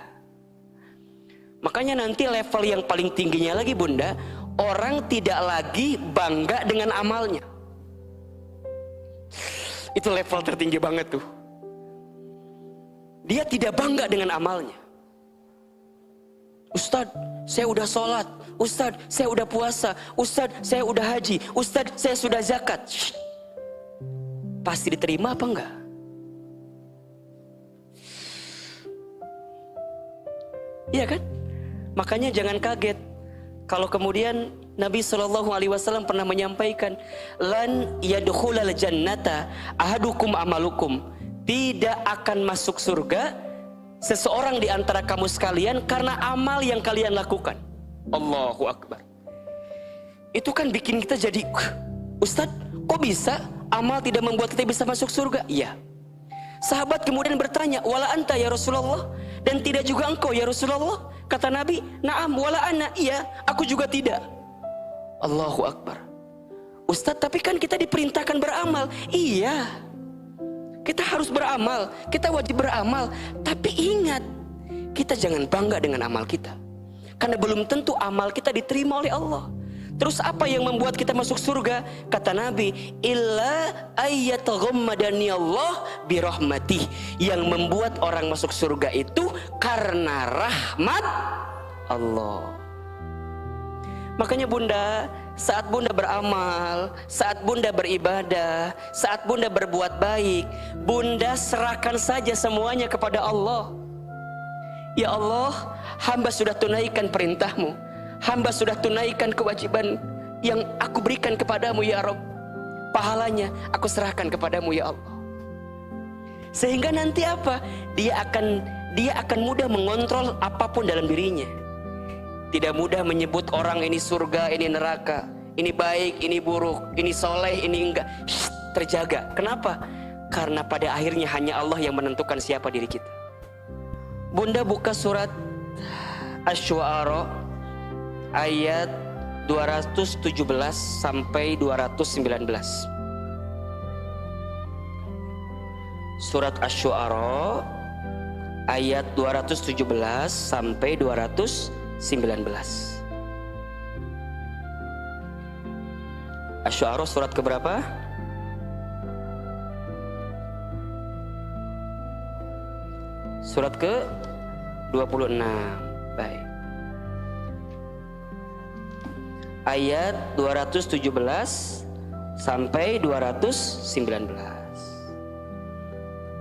S2: Makanya nanti level yang paling tingginya lagi Bunda, orang tidak lagi bangga dengan amalnya. Itu level tertinggi banget tuh. Dia tidak bangga dengan amalnya. Ustadz, saya udah sholat. Ustadz, saya udah puasa. Ustadz, saya udah haji. Ustadz, saya sudah zakat. Shh. Pasti diterima apa enggak? Iya kan? Makanya jangan kaget kalau kemudian Nabi SAW pernah menyampaikan, lan yadkhulal jannata ahadukum amalukum, tidak akan masuk surga seseorang di antara kamu sekalian karena amal yang kalian lakukan. Allahu Akbar. Itu kan bikin kita jadi, Ustadz, kok bisa amal tidak membuat kita bisa masuk surga? Iya. Sahabat kemudian bertanya, wala anta ya Rasulullah, dan tidak juga engkau ya Rasulullah? Kata Nabi, na'am wala ana, iya, aku juga tidak. Allahu Akbar. Ustadz, tapi kan kita diperintahkan beramal. Iya, kita harus beramal, kita wajib beramal. Tapi ingat, kita jangan bangga dengan amal kita, karena belum tentu amal kita diterima oleh Allah. Terus apa yang membuat kita masuk surga? Kata Nabi, illa ayyataghammadani Allah birahmatih. Yang membuat orang masuk surga itu karena rahmat Allah. Makanya Bunda, saat Bunda beramal, saat Bunda beribadah, saat Bunda berbuat baik, Bunda serahkan saja semuanya kepada Allah. Ya Allah, hamba sudah tunaikan perintahmu, hamba sudah tunaikan kewajiban yang aku berikan kepadamu ya Rabb. Pahalanya aku serahkan kepadamu ya Allah. Sehingga nanti apa? Dia akan mudah mengontrol apapun dalam dirinya. Tidak mudah menyebut orang ini surga, ini neraka, ini baik, ini buruk, ini soleh, ini enggak. Shh, terjaga. Kenapa? Karena pada akhirnya hanya Allah yang menentukan siapa diri kita. Bunda buka surat Asy-Syu'ara ayat 217 sampai 219. Surat Asy-Syu'ara ayat 217 sampai 219. Asy-Syu'ara surat keberapa? Surat ke 26. Baik. Ayat 217 sampai 219.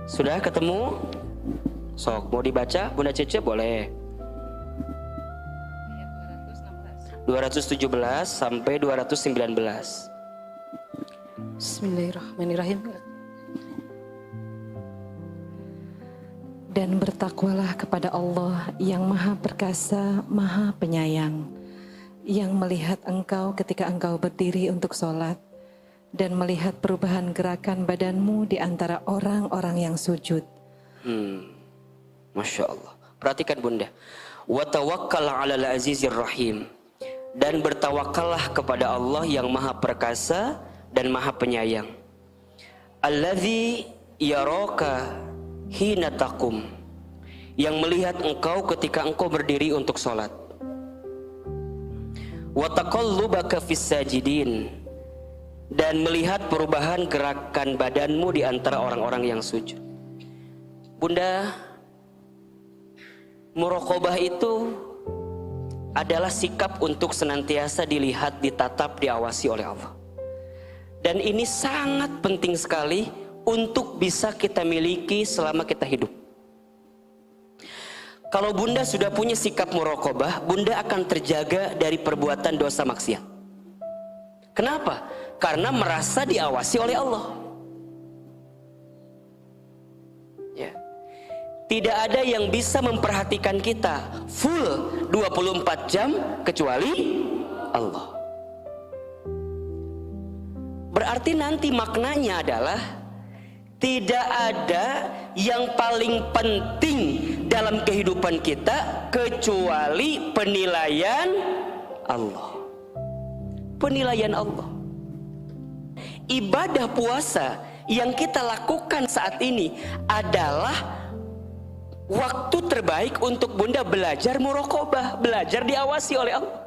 S2: Sudah ketemu? Sok, mau dibaca Bunda Cece? Boleh. 217 sampai 219.
S3: Bismillahirrahmanirrahim. Dan bertakwalah kepada Allah yang Maha Perkasa, Maha Penyayang, yang melihat engkau ketika engkau berdiri untuk sholat, dan melihat perubahan gerakan badanmu di antara orang-orang yang sujud.
S2: Masya Allah. Perhatikan Bunda. Wa tawakkal 'alal azizir rahim. Dan bertawakallah kepada Allah yang Maha Perkasa dan Maha Penyayang. Alladzi yaraka hina taqum. Yang melihat engkau ketika engkau berdiri untuk sholat. Wa taqallubaka fis sajidin, dan melihat perubahan gerakan badanmu di antara orang-orang yang sujud. Bunda, muraqabah itu adalah sikap untuk senantiasa dilihat, ditatap, diawasi oleh Allah. Dan ini sangat penting sekali untuk bisa kita miliki selama kita hidup. Kalau Bunda sudah punya sikap muraqabah, Bunda akan terjaga dari perbuatan dosa maksiat. Kenapa? Karena merasa diawasi oleh Allah. Tidak ada yang bisa memperhatikan kita full 24 jam kecuali Allah. Berarti nanti maknanya adalah tidak ada yang paling penting dalam kehidupan kita kecuali penilaian Allah. Penilaian Allah. Ibadah puasa yang kita lakukan saat ini adalah waktu terbaik untuk Bunda belajar muraqabah, belajar diawasi oleh Allah.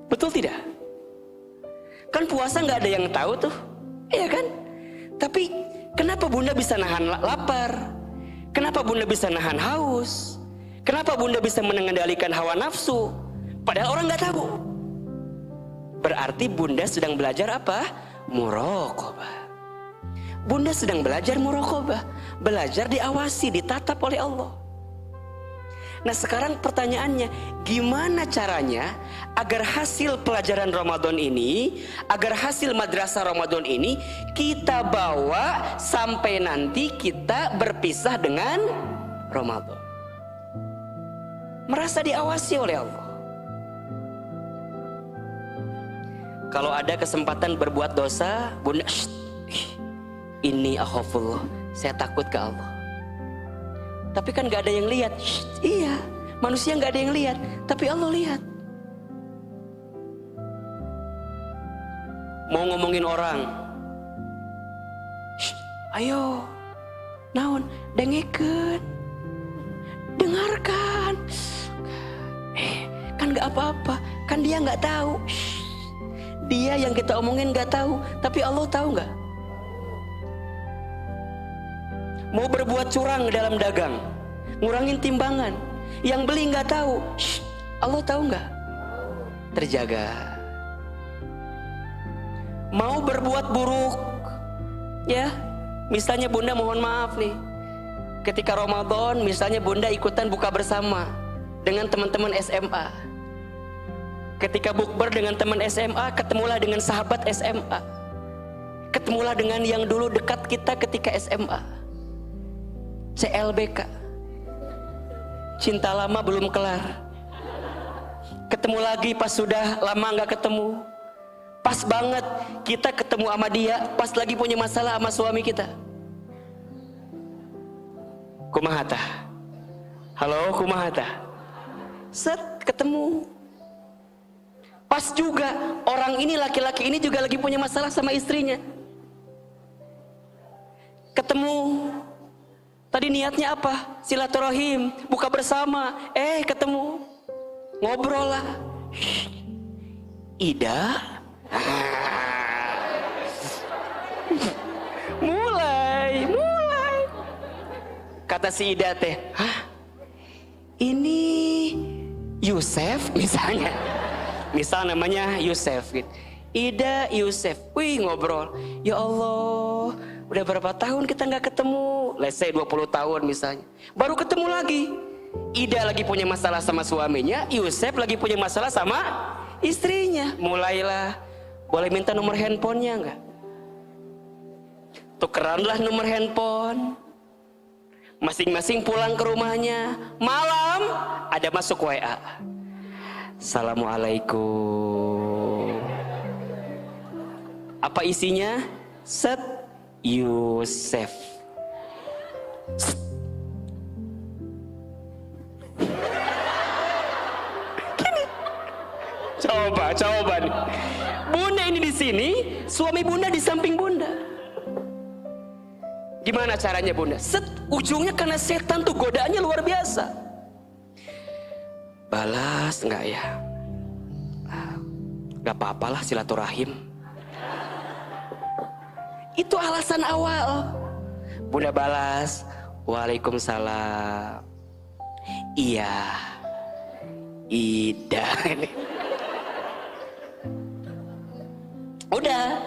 S2: Betul tidak? Kan puasa nggak ada yang tahu tuh, iya kan? Tapi kenapa Bunda bisa nahan lapar? Kenapa Bunda bisa nahan haus? Kenapa Bunda bisa mengendalikan hawa nafsu? Padahal orang nggak tahu. Berarti Bunda sedang belajar apa? Muraqabah. Bunda sedang belajar muraqabah, belajar diawasi, ditatap oleh Allah. Nah sekarang pertanyaannya, gimana caranya agar hasil pelajaran Ramadan ini, agar hasil madrasah Ramadan ini kita bawa sampai nanti kita berpisah dengan Ramadan. Merasa diawasi oleh Allah. Kalau ada kesempatan berbuat dosa, Bunda, ini akhafullah, saya takut ke Allah. Tapi kan gak ada yang lihat. Iya, manusia gak ada yang lihat, tapi Allah lihat. Mau ngomongin orang, ayo, naon, dengekeun, dengarkan. Kan gak apa-apa, kan dia gak tahu. Dia yang kita omongin gak tahu, tapi Allah tahu gak? Mau berbuat curang dalam dagang, ngurangin timbangan, yang beli nggak tahu, Allah tahu nggak? Terjaga. Mau berbuat buruk, ya, misalnya Bunda mohon maaf nih, ketika Ramadan, misalnya Bunda ikutan buka bersama dengan teman-teman SMA. Ketika bukber dengan teman SMA, ketemulah dengan sahabat SMA, ketemulah dengan yang dulu dekat kita ketika SMA. CLBK, cinta lama belum kelar. Ketemu lagi pas sudah lama nggak ketemu. Pas banget kita ketemu sama dia pas lagi punya masalah sama suami kita. Kumahata, halo kumahata. Set ketemu. Pas juga orang ini, laki-laki ini juga lagi punya masalah sama istrinya. Ketemu. Tadi niatnya apa? Silaturahim, buka bersama. Ketemu, ngobrol lah. Ida, mulai. Kata si Ida teh, hah? Ini Yusef misalnya. Misal namanya Yusef gitu. Ida, Yusef, wih ngobrol. Ya Allah, udah berapa tahun kita nggak ketemu? Let's say 20 tahun misalnya. Baru ketemu lagi. Ida lagi punya masalah sama suaminya, Yusef lagi punya masalah sama istrinya. Mulailah, boleh minta nomor handphonenya nggak? Tukeranlah nomor handphone. Masing-masing pulang ke rumahnya. Malam ada masuk WA. Assalamualaikum. Apa isinya? Set Yusef. Gini. Coba nih. Bunda ini di sini, suami Bunda di samping Bunda. Gimana caranya Bunda? Set, ujungnya karena setan tuh godaannya luar biasa. Balas enggak ya? Gak apa-apalah silaturahim. Itu alasan awal. Bunda balas, Waalaikumsalam. Iya, Ida. Udah,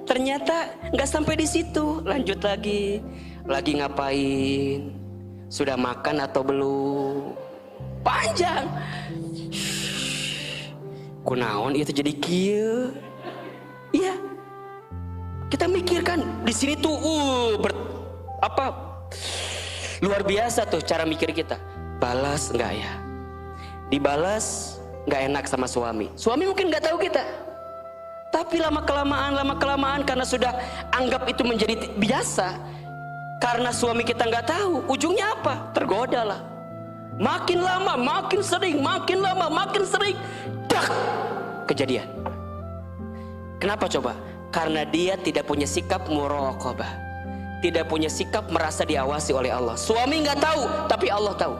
S2: ternyata nggak sampai di situ. Lanjut lagi ngapain? Sudah makan atau belum? Panjang. Kunaon itu jadi kieu? Iya. Kita mikirkan di sini tuh Luar biasa tuh cara mikir kita. Balas enggak ya? Dibalas nggak enak sama suami. Suami mungkin nggak tahu kita. Tapi lama kelamaan karena sudah anggap itu menjadi biasa. Karena suami kita nggak tahu, ujungnya apa? Tergoda lah. Makin lama, makin sering, makin lama, makin sering. Dak! Kejadian. Kenapa coba? Karena dia tidak punya sikap muraqabah. Tidak punya sikap merasa diawasi oleh Allah. Suami nggak tahu, tapi Allah tahu.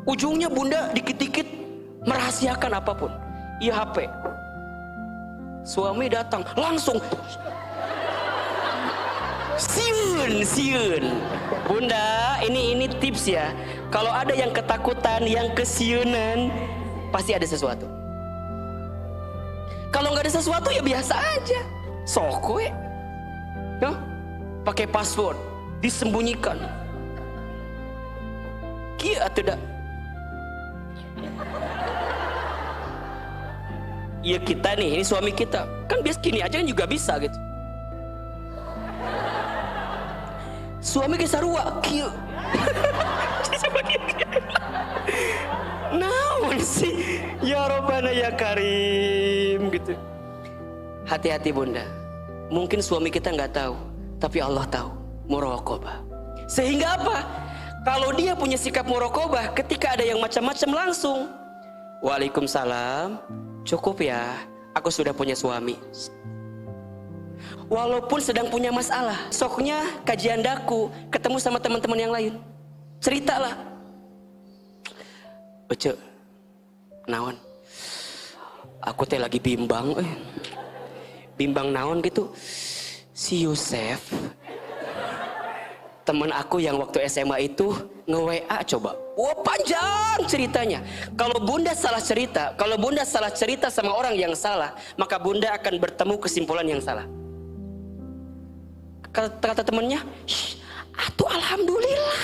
S2: Ujungnya bunda dikit-dikit merahasiakan apapun. Iya HP. Suami datang langsung siun. Bunda, ini tips ya. Kalau ada yang ketakutan, yang kesiunan, pasti ada sesuatu. Kalau nggak ada sesuatu ya biasa aja. Sokwe, ya, pakai password, disembunyikan. Kia tidak. Ya kita nih, ini suami kita kan biasa gini aja kan juga bisa gitu. Suami ke sarua kieu. Naon sih? Ya Rabbana ya Karim gitu. Hati-hati bunda. Mungkin suami kita nggak tahu, tapi Allah tahu. Muraqabah. Sehingga apa? Kalau dia punya sikap muraqabah, ketika ada yang macam-macam langsung, Waalaikumsalam. Cukup ya, aku sudah punya suami. Walaupun sedang punya masalah, soknya kajian daku, ketemu sama teman-teman yang lain, ceritalah. Ece, naon? Aku teh lagi bimbang, bimbang naon gitu. Si Yusef, teman aku yang waktu SMA itu nge-WA coba. Wah, panjang ceritanya. Kalau bunda salah cerita sama orang yang salah, maka bunda akan bertemu kesimpulan yang salah. Kata temennya, atuh alhamdulillah.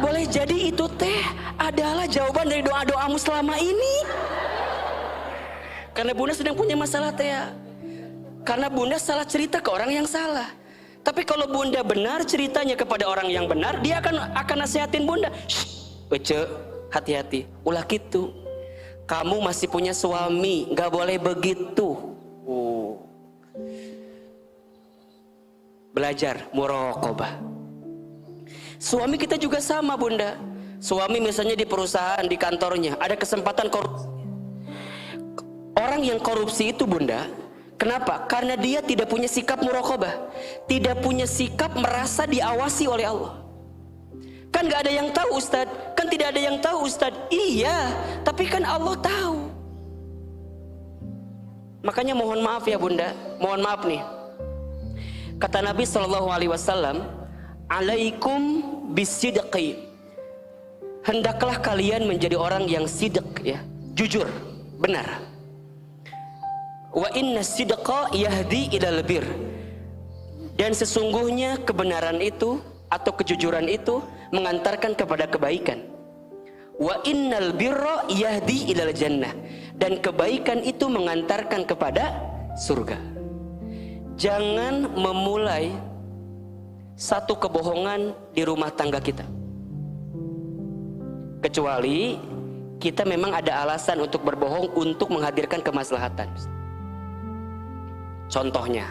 S2: Boleh jadi itu teh adalah jawaban dari doa-doamu selama ini. Karena bunda sedang punya masalah teh ya. Karena bunda salah cerita ke orang yang salah. Tapi kalau bunda benar ceritanya kepada orang yang benar, dia akan nasihatin bunda. Ece, hati-hati. Ulah gitu. Kamu masih punya suami, nggak boleh begitu. Belajar muraqabah. Suami kita juga sama bunda. Suami misalnya di perusahaan, di kantornya, ada kesempatan korupsi. Orang yang korupsi itu bunda, kenapa? Karena dia tidak punya sikap muraqabah, tidak punya sikap merasa diawasi oleh Allah. Kan gak ada yang tahu Ustadz, kan tidak ada yang tahu Ustadz. Iya, tapi kan Allah tahu. Makanya mohon maaf ya bunda, mohon maaf nih. Kata Nabi SAW, alaikum bisidqi. Hendaklah kalian menjadi orang yang sidq ya, jujur, benar. Wa inna sidqa yahdi ilal bir. Dan sesungguhnya kebenaran itu atau kejujuran itu mengantarkan kepada kebaikan. Wa innal birra yahdi ilal jannah. Dan kebaikan itu mengantarkan kepada surga. Jangan memulai satu kebohongan di rumah tangga kita. Kecuali kita memang ada alasan untuk berbohong untuk menghadirkan kemaslahatan. Contohnya,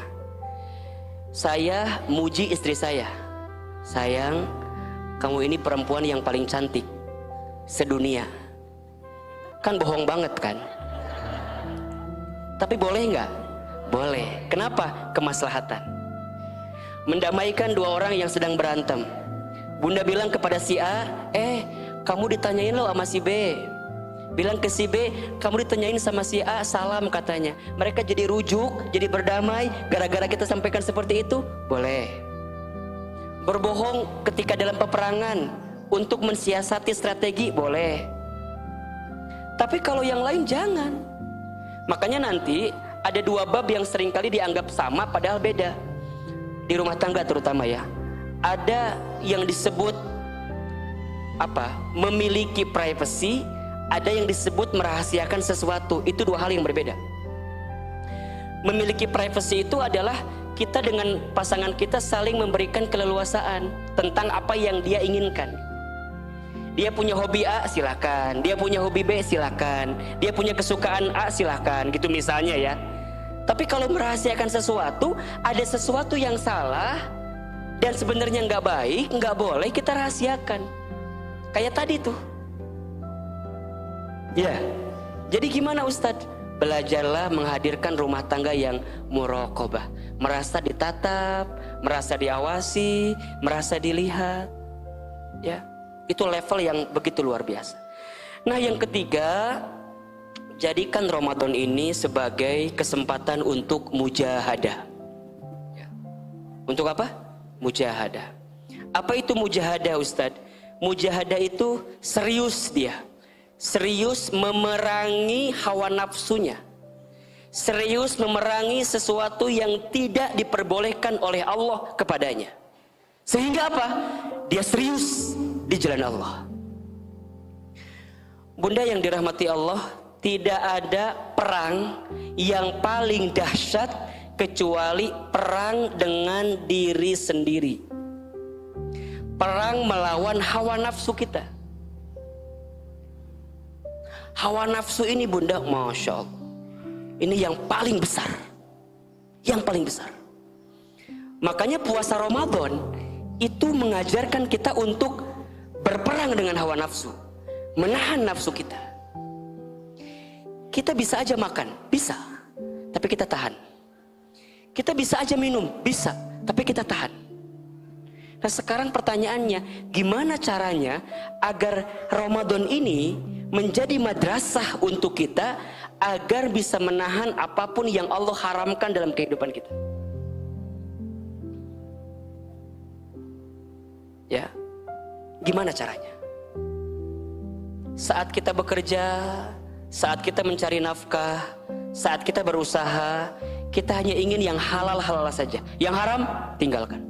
S2: saya muji istri saya. Sayang, kamu ini perempuan yang paling cantik sedunia. Kan bohong banget kan? Tapi boleh nggak? Boleh. Kenapa? Kemaslahatan. Mendamaikan dua orang yang sedang berantem. Bunda bilang kepada si A, kamu ditanyain lo sama si B. Bilang ke si B, kamu ditanyain sama si A, salam katanya. Mereka jadi rujuk, jadi berdamai, gara-gara kita sampaikan seperti itu, boleh. Berbohong ketika dalam peperangan, untuk mensiasati strategi, boleh. Tapi kalau yang lain jangan. Makanya nanti, ada dua bab yang seringkali dianggap sama, padahal beda. Di rumah tangga terutama ya. Ada yang disebut, memiliki privacy, ada yang disebut merahasiakan sesuatu. Itu dua hal yang berbeda. Memiliki privacy itu adalah kita dengan pasangan kita saling memberikan keleluasaan tentang apa yang dia inginkan. Dia punya hobi A, silakan. Dia punya hobi B, silakan. Dia punya kesukaan A, silakan. Gitu misalnya ya. Tapi kalau merahasiakan sesuatu, ada sesuatu yang salah dan sebenarnya nggak baik, nggak boleh kita rahasiakan. Kayak tadi tuh. Ya. Jadi gimana Ustadz? Belajarlah menghadirkan rumah tangga yang muraqabah, merasa ditatap, merasa diawasi, merasa dilihat. Ya. Itu level yang begitu luar biasa. Nah, yang ketiga, jadikan Ramadan ini sebagai kesempatan untuk mujahadah. Ya. Untuk apa? Mujahadah. Apa itu mujahadah, Ustadz? Mujahadah itu serius dia. Serius memerangi hawa nafsunya. Serius memerangi sesuatu yang tidak diperbolehkan oleh Allah kepadanya. Sehingga apa? Dia serius di jalan Allah. Bunda yang dirahmati Allah, tidak ada perang yang paling dahsyat kecuali perang dengan diri sendiri. Perang melawan hawa nafsu kita. Hawa nafsu ini Bunda, Masya Allah, ini yang paling besar. Yang paling besar. Makanya puasa Ramadan itu mengajarkan kita untuk berperang dengan hawa nafsu, menahan nafsu kita. Kita bisa aja makan, bisa, tapi kita tahan. Kita bisa aja minum, bisa, tapi kita tahan. Nah sekarang pertanyaannya, gimana caranya agar Ramadan ini menjadi madrasah untuk kita agar bisa menahan apapun yang Allah haramkan dalam kehidupan kita? Ya. Gimana caranya? Saat kita bekerja, saat kita mencari nafkah, saat kita berusaha, kita hanya ingin yang halal-halal saja. Yang haram, tinggalkan.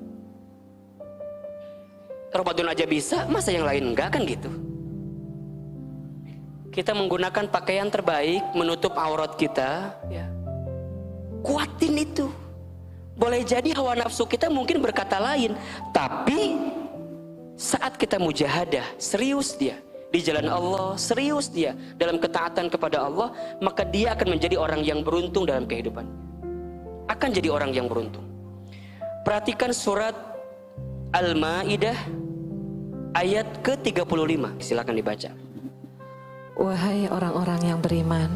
S2: Ramadan aja bisa, masa yang lain enggak, kan gitu. Kita menggunakan pakaian terbaik, menutup aurat kita, ya. Kuatin itu. Boleh jadi hawa nafsu kita mungkin berkata lain, tapi saat kita mujahadah, serius dia di jalan Allah, serius dia dalam ketaatan kepada Allah, maka dia akan menjadi orang yang beruntung dalam kehidupan. Akan jadi orang yang beruntung. Perhatikan surat Al-Maidah ayat ke-35. Silakan dibaca.
S3: Wahai orang-orang yang beriman,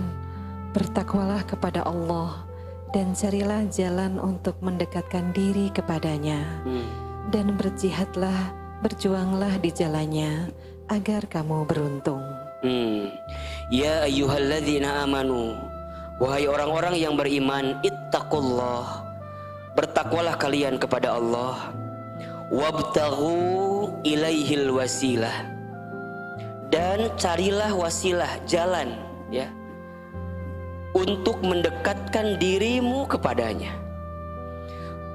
S3: bertakwalah kepada Allah dan carilah jalan untuk mendekatkan diri kepadanya. Dan berjihadlah, berjuanglah di jalannya agar kamu beruntung.
S2: Ya ayyuhalladzina amanu, wahai orang-orang yang beriman, ittaqullah, bertakwalah kalian kepada Allah, wabtaghu ilaihil wasilah, dan carilah wasilah, jalan, ya, untuk mendekatkan dirimu kepadanya.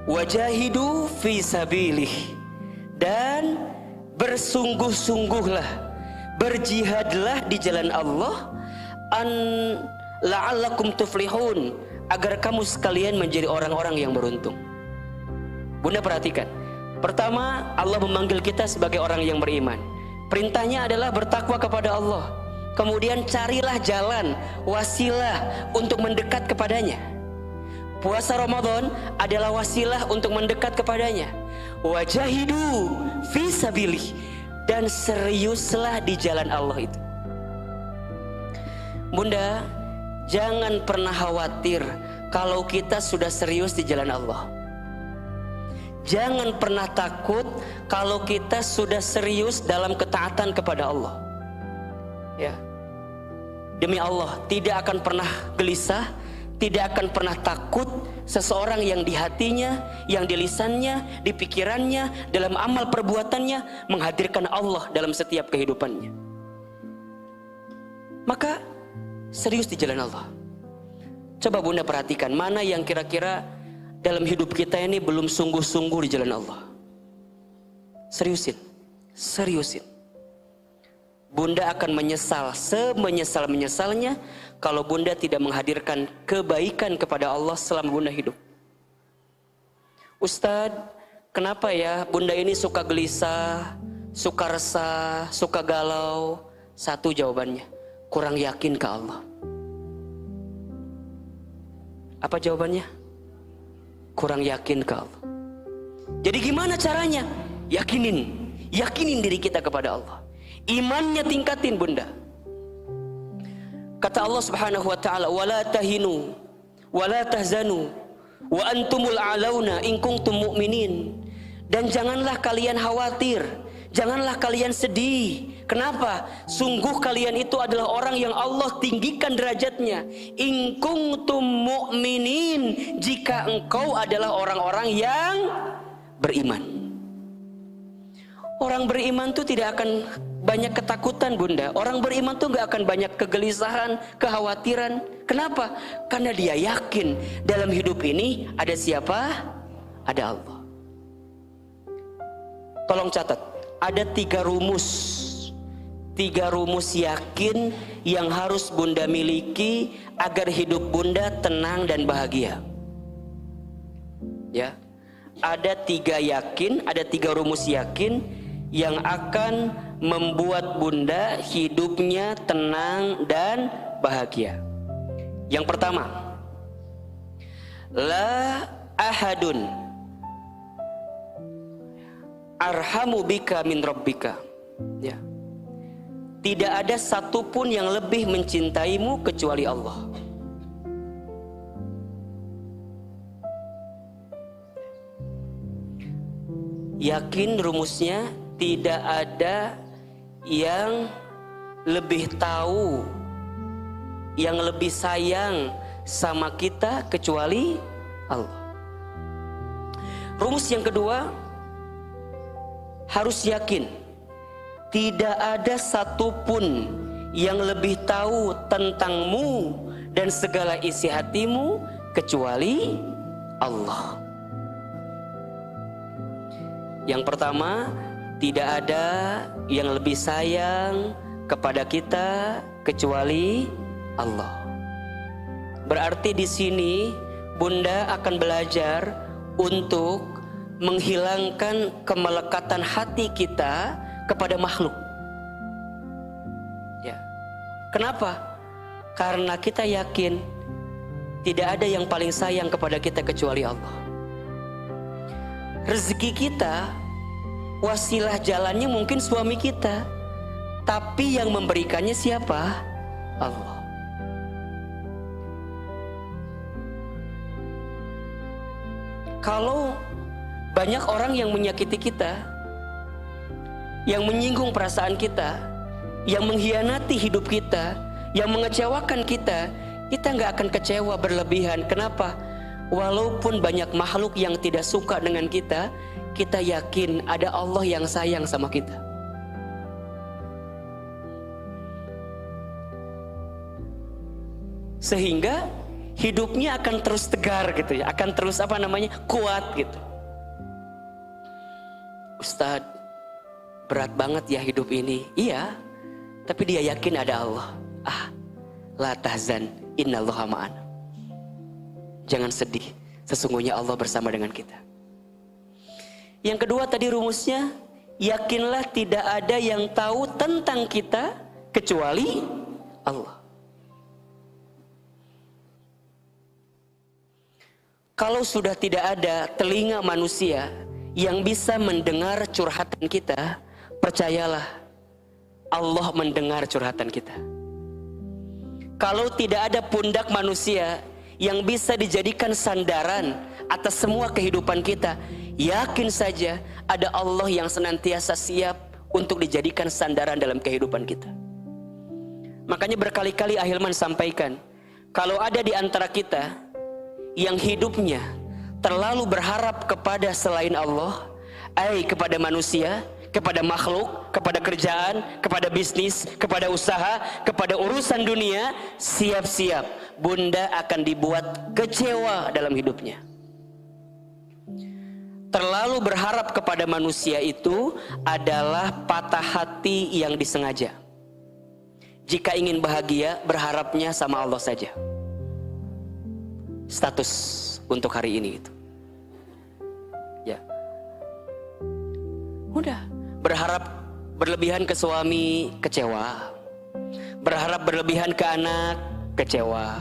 S2: Wajahidu fi sabilih, dan bersungguh-sungguhlah, berjihadlah di jalan Allah, an la'allakum tuflihun, agar kamu sekalian menjadi orang-orang yang beruntung. Bunda perhatikan, pertama Allah memanggil kita sebagai orang yang beriman. Perintahnya adalah bertakwa kepada Allah. Kemudian carilah jalan, wasilah untuk mendekat kepadanya. Puasa Ramadan adalah wasilah untuk mendekat kepadanya. Wajahidu fi sabilih, dan seriuslah di jalan Allah itu. Bunda, jangan pernah khawatir kalau kita sudah serius di jalan Allah. Jangan pernah takut kalau kita sudah serius dalam ketaatan kepada Allah. Ya. Demi Allah, tidak akan pernah gelisah, tidak akan pernah takut seseorang yang di hatinya, yang di lisannya, di pikirannya, dalam amal perbuatannya menghadirkan Allah dalam setiap kehidupannya. Maka serius di jalan Allah. Coba Bunda perhatikan, mana yang kira-kira dalam hidup kita ini belum sungguh-sungguh di jalan Allah. Seriusin, seriusin. Bunda akan menyesal semenyesal-menyesalnya kalau Bunda tidak menghadirkan kebaikan kepada Allah selama Bunda hidup. Ustadz, kenapa ya bunda ini suka gelisah, suka resah, suka galau? Satu jawabannya, kurang yakin ke Allah. Apa jawabannya? Kurang yakin ke Allah. Jadi gimana caranya? Yakinin diri kita kepada Allah. Imannya tingkatin bunda. Kata Allah Subhanahu wa taala, "Wala tahinu wala tahzanu wa antumul a'launa in kuntum mu'minin." Dan janganlah kalian khawatir, janganlah kalian sedih. Kenapa? Sungguh kalian itu adalah orang yang Allah tinggikan derajatnya. In kuntum mu'minin, jika engkau adalah orang-orang yang beriman. Orang beriman tuh tidak akan banyak ketakutan bunda. Orang beriman tuh gak akan banyak kegelisahan, kekhawatiran. Kenapa? Karena dia yakin dalam hidup ini ada siapa? Ada Allah. Tolong catat, ada 3 rumus. 3 rumus yakin yang harus bunda miliki agar hidup bunda tenang dan bahagia. Ya, ada 3 yakin, ada 3 rumus yakin yang akan membuat bunda hidupnya tenang dan bahagia. Yang pertama, la ahadun arhamu bika min rabbika. Ya. Tidak ada satupun yang lebih mencintaimu kecuali Allah. Yakin rumusnya, tidak ada yang lebih tahu, yang lebih sayang sama kita kecuali Allah. Rumus yang kedua, harus yakin tidak ada satupun yang lebih tahu tentangmu dan segala isi hatimu kecuali Allah. Yang pertama, tidak ada yang lebih sayang kepada kita kecuali Allah. Berarti di sini bunda akan belajar untuk menghilangkan kemelekatan hati kita kepada makhluk. Ya. Kenapa? Karena kita yakin tidak ada yang paling sayang kepada kita kecuali Allah. Rezeki kita, wasilah jalannya mungkin suami kita, tapi yang memberikannya siapa? Allah. Kalau banyak orang yang menyakiti kita, yang menyinggung perasaan kita, yang mengkhianati hidup kita, yang mengecewakan kita, kita nggak akan kecewa berlebihan. Kenapa? Walaupun banyak makhluk yang tidak suka dengan kita, kita yakin ada Allah yang sayang sama kita. Sehingga hidupnya akan terus tegar gitu ya, akan terus kuat gitu. Ustadz, berat banget ya hidup ini. Iya, tapi dia yakin ada Allah. La tahzan, innallaha ma'ana. Jangan sedih, sesungguhnya Allah bersama dengan kita. Yang kedua tadi rumusnya, yakinlah tidak ada yang tahu tentang kita kecuali Allah. Kalau sudah tidak ada telinga manusia yang bisa mendengar curhatan kita, percayalah, Allah mendengar curhatan kita. Kalau tidak ada pundak manusia yang bisa dijadikan sandaran atas semua kehidupan kita, yakin saja ada Allah yang senantiasa siap untuk dijadikan sandaran dalam kehidupan kita. Makanya berkali-kali Ahilman sampaikan, kalau ada di antara kita yang hidupnya terlalu berharap kepada selain Allah, kepada manusia, kepada makhluk, kepada kerjaan, kepada bisnis, kepada usaha, kepada urusan dunia, siap-siap bunda akan dibuat kecewa dalam hidupnya. Terlalu berharap kepada manusia itu adalah patah hati yang disengaja. Jika ingin bahagia, berharapnya sama Allah saja. Status untuk hari ini itu. Ya. Udah. Berharap berlebihan ke suami, kecewa. Berharap berlebihan ke anak, kecewa.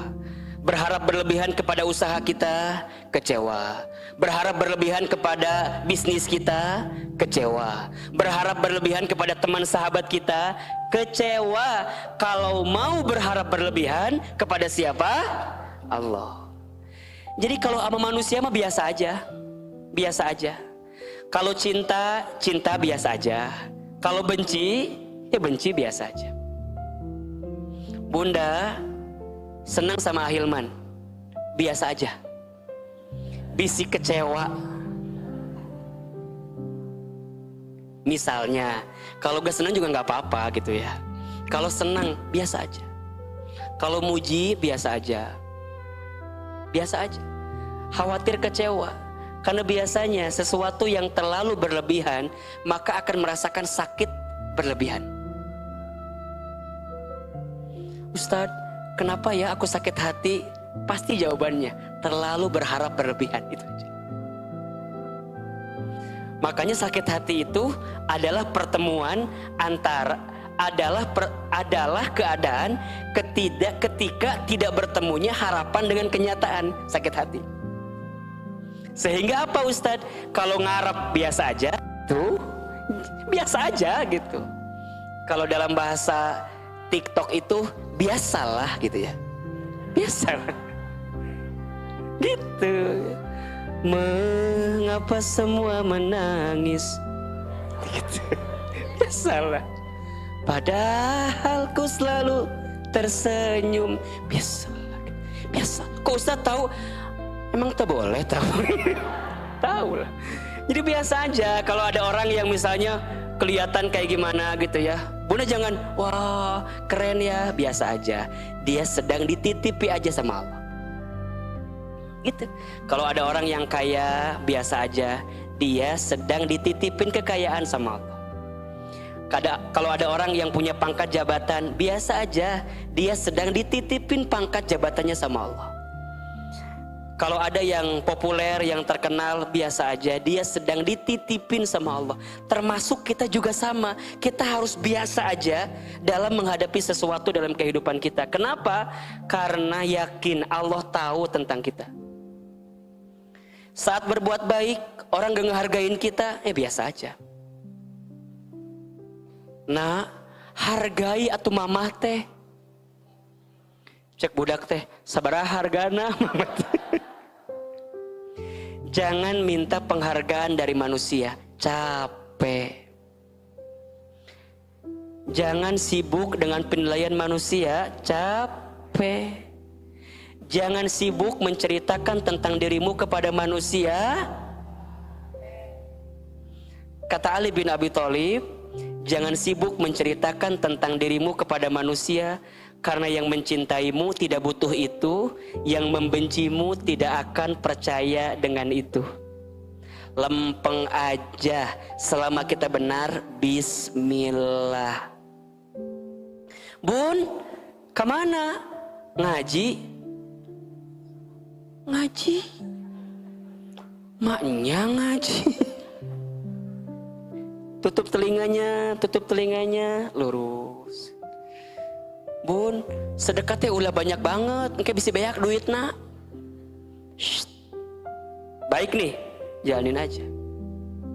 S2: Berharap berlebihan kepada usaha kita, kecewa. Berharap berlebihan kepada bisnis kita, kecewa. Berharap berlebihan kepada teman sahabat kita, kecewa. Kalau mau berharap berlebihan kepada siapa? Allah. Jadi kalau sama manusia mah biasa aja. Biasa aja. Kalau cinta, cinta biasa aja. Kalau benci, ya benci biasa aja. Bunda senang sama Ahilman, biasa aja. Bisi kecewa. Misalnya, kalau gak senang juga gak apa-apa gitu ya. Kalau senang, biasa aja. Kalau muji, biasa aja. Biasa aja. Khawatir kecewa. Karena biasanya sesuatu yang terlalu berlebihan, maka akan merasakan sakit berlebihan. Ustadz, kenapa ya aku sakit hati? Pasti jawabannya terlalu berharap berlebihan, itu aja. Makanya sakit hati itu adalah pertemuan antara adalah keadaan ketika tidak bertemunya harapan dengan kenyataan, sakit hati. Sehingga apa Ustadz? Kalau ngarep biasa aja, tuh biasa aja gitu. Kalau dalam bahasa TikTok itu biasalah gitu ya. Biasalah. Gitu. Mengapa semua menangis? Gitu. Biasalah. Padahal ku selalu tersenyum. Biasalah. Biasa. Kok Ustaz tahu? Emang tak boleh tahu? Tahu lah. Jadi biasa aja. Kalau ada orang yang misalnya kelihatan kayak gimana gitu ya, Bunda jangan wah keren ya, biasa aja. Dia sedang dititipi aja sama Allah. Gitu. Kalau ada orang yang kaya, biasa aja. Dia sedang dititipin kekayaan sama Allah. Kalau ada orang yang punya pangkat jabatan, biasa aja. Dia sedang dititipin pangkat jabatannya sama Allah. Kalau ada yang populer, yang terkenal, biasa aja. Dia sedang dititipin sama Allah. Termasuk kita juga sama. Kita harus biasa aja dalam menghadapi sesuatu dalam kehidupan kita. Kenapa? Karena yakin Allah tahu tentang kita. Saat berbuat baik, orang gak ngehargain kita, biasa aja. Nah, hargai atuh mamah teh. Cek budak teh, sabaraha hargana mamah teh. Jangan minta penghargaan dari manusia, capek. Jangan sibuk dengan penilaian manusia, capek. Jangan sibuk menceritakan tentang dirimu kepada manusia. Kata Ali bin Abi Thalib, jangan sibuk menceritakan tentang dirimu kepada manusia, karena yang mencintaimu tidak butuh itu, yang membencimu tidak akan percaya dengan itu. Lempeng aja, selama kita benar, bismillah. Bun, kemana? Ngaji. Ngaji? Maknya ngaji. Tutup telinganya, lurus. Bun, sedekah teh ulah banyak banget, engke bisa banyak duit nak. Baik nih, jalanin aja.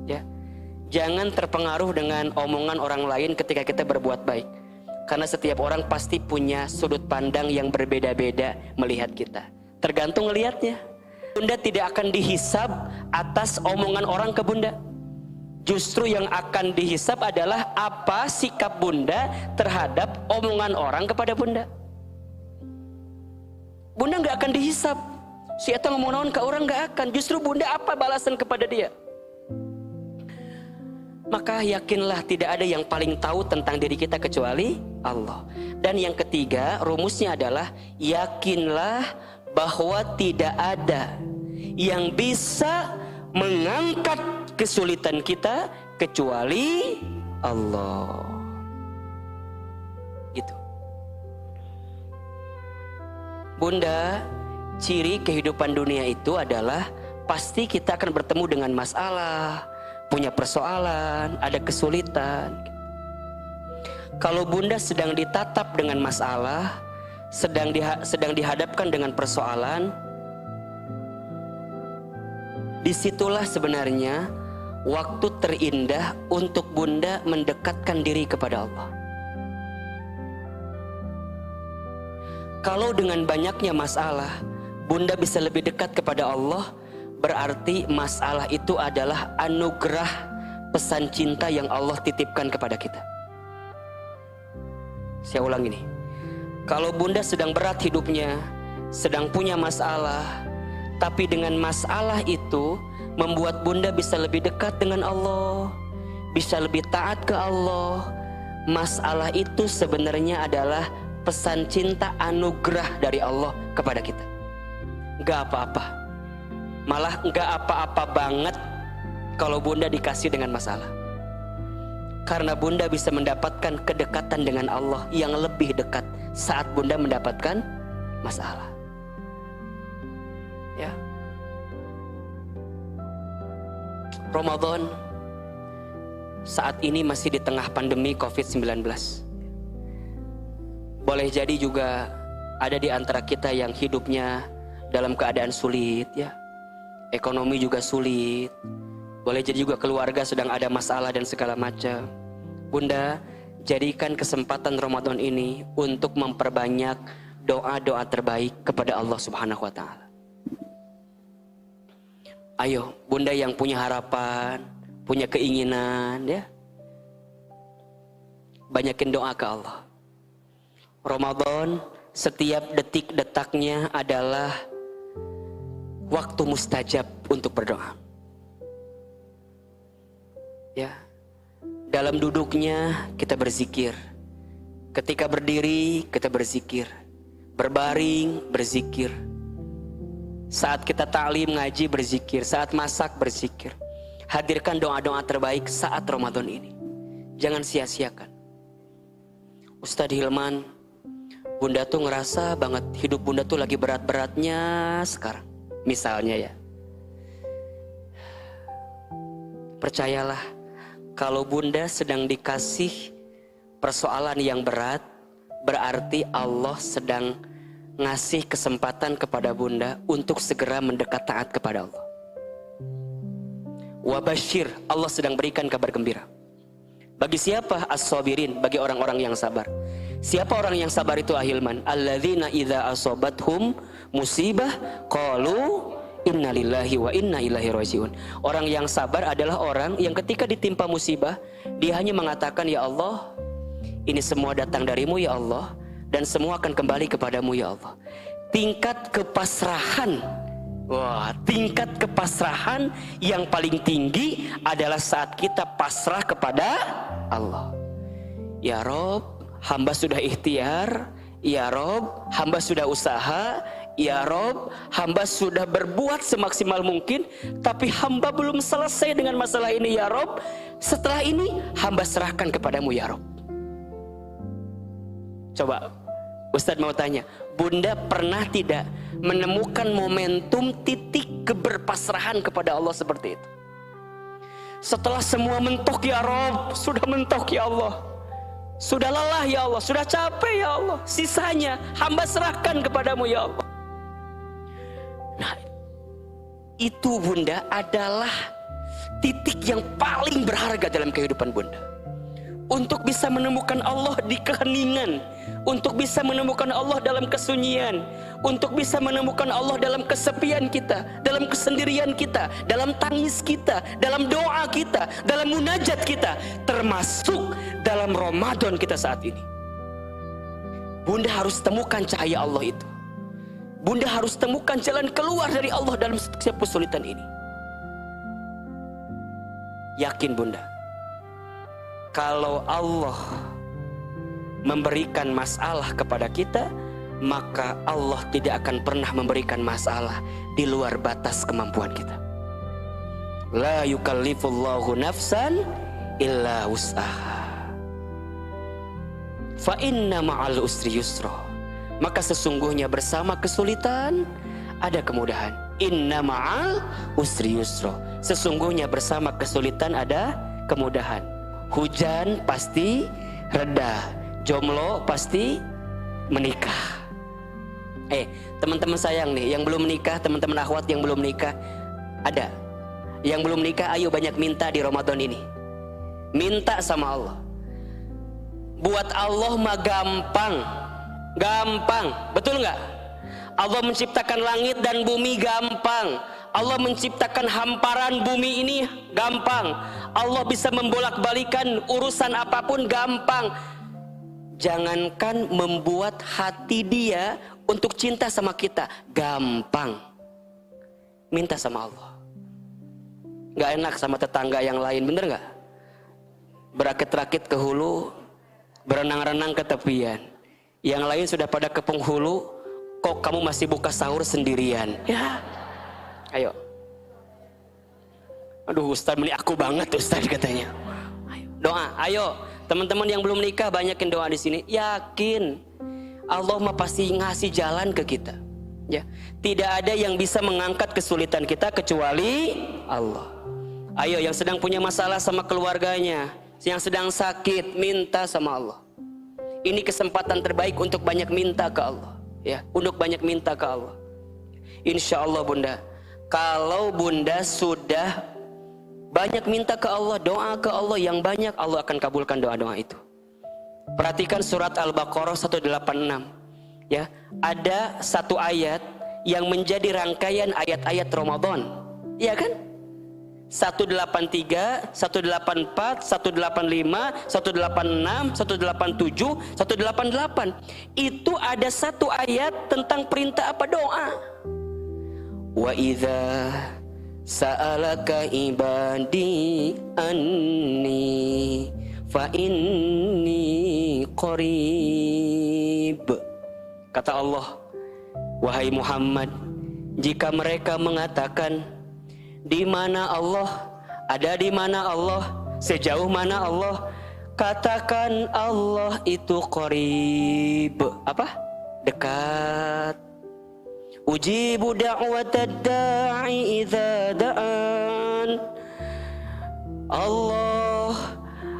S2: Ya, jangan terpengaruh dengan omongan orang lain ketika kita berbuat baik. Karena setiap orang pasti punya sudut pandang yang berbeda-beda melihat kita. Tergantung ngelihatnya. Bunda tidak akan dihisab atas omongan orang ke Bunda. Justru yang akan dihisab adalah apa sikap Bunda terhadap omongan orang kepada Bunda. Bunda gak akan dihisab. Si eta ngomong naon ke orang gak akan. Justru Bunda apa balasan kepada dia. Maka yakinlah tidak ada yang paling tahu tentang diri kita kecuali Allah. Dan yang ketiga, rumusnya adalah yakinlah bahwa tidak ada yang bisa mengangkat kesulitan kita kecuali Allah. Gitu. Bunda, ciri kehidupan dunia itu adalah pasti kita akan bertemu dengan masalah, punya persoalan, ada kesulitan. Kalau bunda sedang ditatap dengan masalah, sedang dihadapkan dengan persoalan, disitulah sebenarnya waktu terindah untuk bunda mendekatkan diri kepada Allah. Kalau dengan banyaknya masalah, bunda bisa lebih dekat kepada Allah, berarti masalah itu adalah anugerah pesan cinta yang Allah titipkan kepada kita. Saya ulang ini. Kalau bunda sedang berat hidupnya, sedang punya masalah, tapi dengan masalah itu membuat bunda bisa lebih dekat dengan Allah, bisa lebih taat ke Allah. Masalah itu sebenarnya adalah pesan cinta anugerah dari Allah kepada kita. Gak apa-apa, malah gak apa-apa banget kalau bunda dikasih dengan masalah, karena bunda bisa mendapatkan kedekatan dengan Allah yang lebih dekat saat bunda mendapatkan masalah. Ya, Ramadan saat ini masih di tengah pandemi COVID-19. Boleh jadi juga ada di antara kita yang hidupnya dalam keadaan sulit, ya. Ekonomi juga sulit. Boleh jadi juga keluarga sedang ada masalah dan segala macam. Bunda, jadikan kesempatan Ramadan ini untuk memperbanyak doa-doa terbaik kepada Allah Subhanahu wa taala. Ayo, bunda yang punya harapan, punya keinginan, ya. Banyakin doa ke Allah. Ramadan setiap detik-detaknya adalah waktu mustajab untuk berdoa. Ya. Dalam duduknya kita berzikir. Ketika berdiri kita berzikir. Berbaring berzikir. Saat kita ta'lim ngaji berzikir, saat masak berzikir. Hadirkan doa-doa terbaik saat Ramadan ini. Jangan sia-siakan. Ustadz Hilman, bunda tuh ngerasa banget hidup bunda tuh lagi berat-beratnya sekarang. Misalnya ya. Percayalah, kalau bunda sedang dikasih persoalan yang berat, berarti Allah sedang ngasih kesempatan kepada bunda untuk segera mendekat taat kepada Allah. Wabashir, Allah sedang berikan kabar gembira. Bagi siapa? As-sabirin, bagi orang-orang yang sabar. Siapa orang yang sabar itu, Ahilman? Alladzina idza asobathum musibah qalu inna lillahi wa inna ilaihi rajiun. Orang yang sabar adalah orang yang ketika ditimpa musibah, dia hanya mengatakan, ya Allah, ini semua datang darimu ya Allah, dan semua akan kembali kepadamu ya Allah. Tingkat kepasrahan, wah, tingkat kepasrahan yang paling tinggi adalah saat kita pasrah kepada Allah. Ya Rob, hamba sudah ikhtiar. Ya Rob, hamba sudah usaha. Ya Rob, hamba sudah berbuat semaksimal mungkin, tapi hamba belum selesai dengan masalah ini ya Rob. Setelah ini hamba serahkan kepadamu ya Rob. Coba Ustadz mau tanya, bunda pernah tidak menemukan momentum titik keberpasrahan kepada Allah seperti itu? Setelah semua mentok ya Rob, sudah mentok ya Allah, sudah lelah ya Allah, sudah capek ya Allah, sisanya hamba serahkan kepadamu ya Allah. Nah, itu bunda adalah titik yang paling berharga dalam kehidupan bunda. Untuk bisa menemukan Allah di keheningan, untuk bisa menemukan Allah dalam kesunyian, untuk bisa menemukan Allah dalam kesepian kita, dalam kesendirian kita, dalam tangis kita, dalam doa kita, dalam munajat kita, termasuk dalam Ramadan kita saat ini. Bunda harus temukan cahaya Allah itu. Bunda harus temukan jalan keluar dari Allah dalam setiap kesulitan ini. Yakin bunda, kalau Allah memberikan masalah kepada kita, maka Allah tidak akan pernah memberikan masalah di luar batas kemampuan kita. La yukallifullahu nafsan illa wus'aha. Fa inna ma'al usri yusra. Maka sesungguhnya bersama kesulitan ada kemudahan. Inna ma'al usri yusra. Sesungguhnya bersama kesulitan ada kemudahan. Hujan pasti reda, jomblo pasti menikah. Teman-teman sayang nih, yang belum menikah, teman-teman akhwat yang belum menikah, ada yang belum menikah, ayo banyak minta di Ramadan ini. Minta sama Allah. Buat Allah mah gampang, betul nggak? Allah menciptakan langit dan bumi gampang. Allah menciptakan hamparan bumi ini gampang. Allah bisa membolak-balikan urusan apapun gampang. Jangankan membuat hati dia untuk cinta sama kita, gampang. Minta sama Allah. Gak enak sama tetangga yang lain, bener gak? Berakit-rakit ke hulu, berenang-renang ke tepian. Yang lain sudah pada ke penghulu, kok kamu masih buka sahur sendirian? Ya, ayo. Aduh Ustadz, ini aku banget Ustadz katanya. Ayo. Doa, ayo. Teman-teman yang belum nikah banyakin doa di sini. Yakin Allah mah pasti ngasih jalan ke kita. Ya, tidak ada yang bisa mengangkat kesulitan kita kecuali Allah. Ayo, yang sedang punya masalah sama keluarganya, yang sedang sakit, minta sama Allah. Ini kesempatan terbaik untuk banyak minta ke Allah. Ya, untuk banyak minta ke Allah. Insya Allah Bunda, kalau Bunda sudah banyak minta ke Allah, doa ke Allah yang banyak, Allah akan kabulkan doa-doa itu. Perhatikan surat Al-Baqarah 186. Ya, ada satu ayat yang menjadi rangkaian ayat-ayat Ramadan. Iya kan? 183, 184, 185, 186, 187, 188. Itu ada satu ayat tentang perintah apa? Doa. Wa idza sa'alaka ibadi anni fa inni qarib. Kata Allah, wahai Muhammad, jika mereka mengatakan di mana Allah, ada di mana Allah, sejauh mana Allah, katakan Allah itu qarib. Apa? Dekat. Ujibu da'watad da'i idza da'an. Allah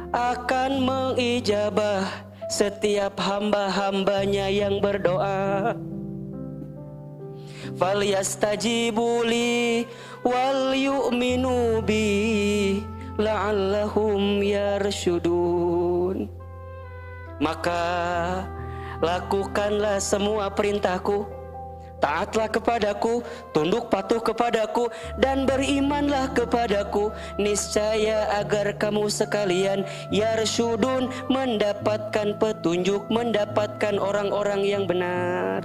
S2: akan mengijabah setiap hamba-hambanya yang berdoa. Falyastajibu li wal yu'minu bi la'allahum yarshudun. Maka lakukanlah semua perintahku, taatlah kepadaku, tunduk patuh kepadaku, dan berimanlah kepadaku, niscaya agar kamu sekalian yarshudun, mendapatkan petunjuk, mendapatkan orang-orang yang benar.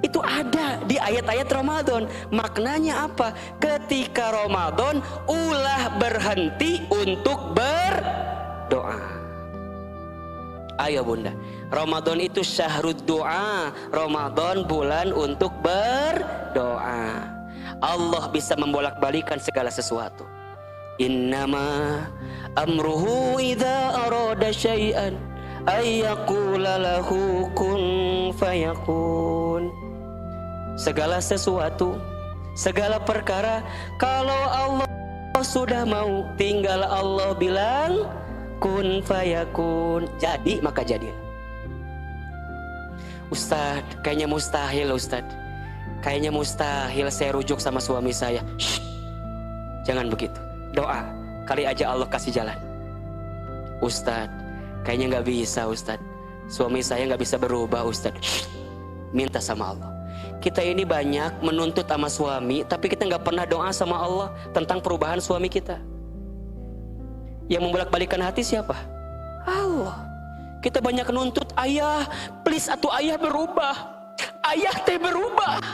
S2: Itu ada di ayat-ayat Ramadan. Maknanya apa? Ketika Ramadan, ulah berhenti untuk berdoa. Ayo Bunda, Ramadan itu syahrud doa. Ramadan bulan untuk berdoa. Allah bisa membolak-balikan segala sesuatu. Innama amruhu idza arada syai'an ayyaqula lahu kun fayakun. Segala sesuatu, segala perkara, kalau Allah sudah mau, tinggal Allah bilang kun fayakun, jadi maka jadi. Ustadz, kayaknya mustahil Ustadz, kayaknya mustahil saya rujuk sama suami saya. Shh, jangan begitu, doa, kali aja Allah kasih jalan. Ustadz, kayaknya gak bisa Ustadz, suami saya gak bisa berubah Ustadz. Shh, minta sama Allah. Kita ini banyak menuntut sama suami, tapi kita gak pernah doa sama Allah tentang perubahan suami kita. Yang membolak-balikan hati siapa? Allah. Kita banyak nuntut, ayah, please atuh ayah berubah. Ayah teh berubah.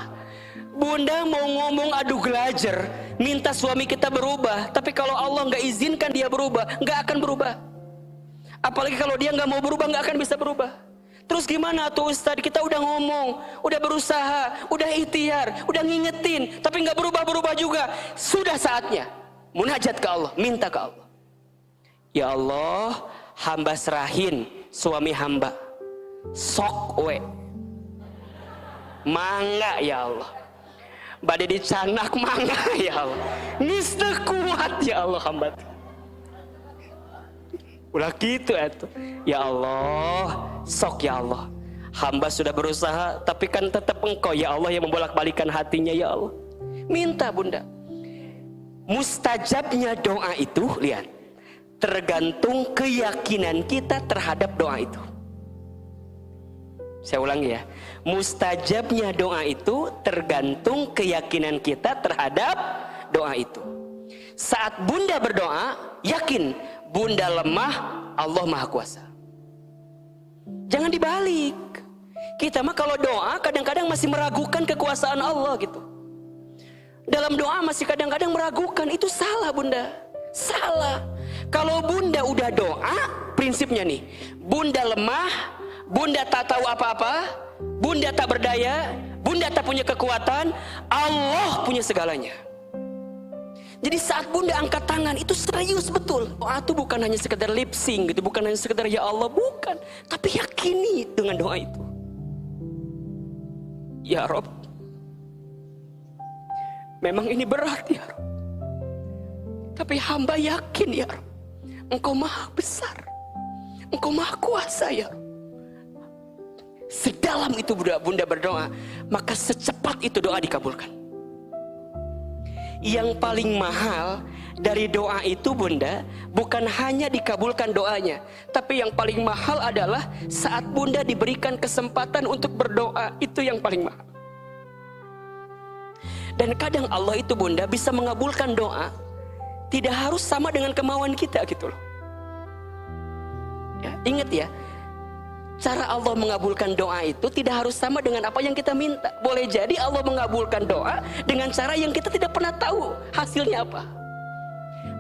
S2: Bunda mau ngomong adu gelajar, minta suami kita berubah, tapi kalau Allah gak izinkan dia berubah, gak akan berubah. Apalagi kalau dia gak mau berubah, gak akan bisa berubah. Terus gimana tuh Ustadz? Kita udah ngomong, udah berusaha, udah ikhtiar, udah ngingetin, tapi gak berubah-berubah juga. Sudah saatnya munajat ke Allah, minta ke Allah. Ya Allah, hamba serahin suami hamba, sok we, mangga ya Allah. bade dicanak mangga ya Allah. Geus teu kuat ya Allah hamba. Ulah gitu atuh. Ya Allah, sok ya Allah. Hamba sudah berusaha, tapi kan tetap Engkau ya Allah yang membolak-balikan hatinya ya Allah. Minta bunda. Mustajabnya doa itu, lihat, tergantung keyakinan kita terhadap doa itu. Saya ulangi ya. Mustajabnya doa itu tergantung keyakinan kita terhadap doa itu. Saat bunda berdoa, yakin bunda lemah, Allah Maha Kuasa. Jangan dibalik. Kita mah kalau doa kadang-kadang masih meragukan kekuasaan Allah gitu. Dalam doa masih kadang-kadang meragukan, itu salah bunda. Salah. Kalau bunda udah doa, prinsipnya nih, bunda lemah, bunda tak tahu apa-apa, bunda tak berdaya, bunda tak punya kekuatan, Allah punya segalanya. Jadi saat bunda angkat tangan itu serius betul. Doa itu bukan hanya sekedar lip sync gitu, bukan hanya sekedar ya Allah, bukan. Tapi yakini dengan doa itu. Ya Rob, memang ini berat ya Rob. Tapi hamba yakin ya Rob, Engkau Maha Besar, Engkau Maha Kuasa ya Rob. Sedalam itu bunda berdoa, maka secepat itu doa dikabulkan. Yang paling mahal dari doa itu bunda, bukan hanya dikabulkan doanya, tapi yang paling mahal adalah saat bunda diberikan kesempatan untuk berdoa, itu yang paling mahal. Dan kadang Allah itu bunda bisa mengabulkan doa, tidak harus sama dengan kemauan kita gitu loh. Ya, ingat ya, cara Allah mengabulkan doa itu tidak harus sama dengan apa yang kita minta. Boleh jadi Allah mengabulkan doa dengan cara yang kita tidak pernah tahu hasilnya apa.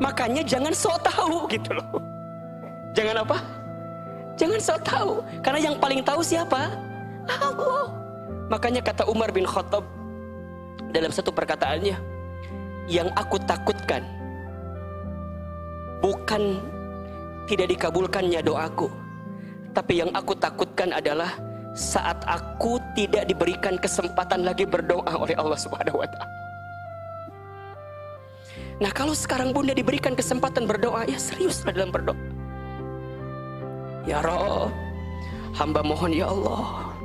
S2: Makanya jangan sok tahu gitu loh. Jangan apa? Jangan sok tahu. Karena yang paling tahu siapa? Allah. Makanya kata Umar bin Khattab dalam satu perkataannya, yang aku takutkan bukan tidak dikabulkannya doaku, tapi yang aku takutkan adalah saat aku tidak diberikan kesempatan lagi berdoa oleh Allah Subhanahu wa Ta'ala. Nah, kalau sekarang bunda diberikan kesempatan berdoa, ya seriuslah dalam berdoa. Ya Rob, hamba mohon ya Allah,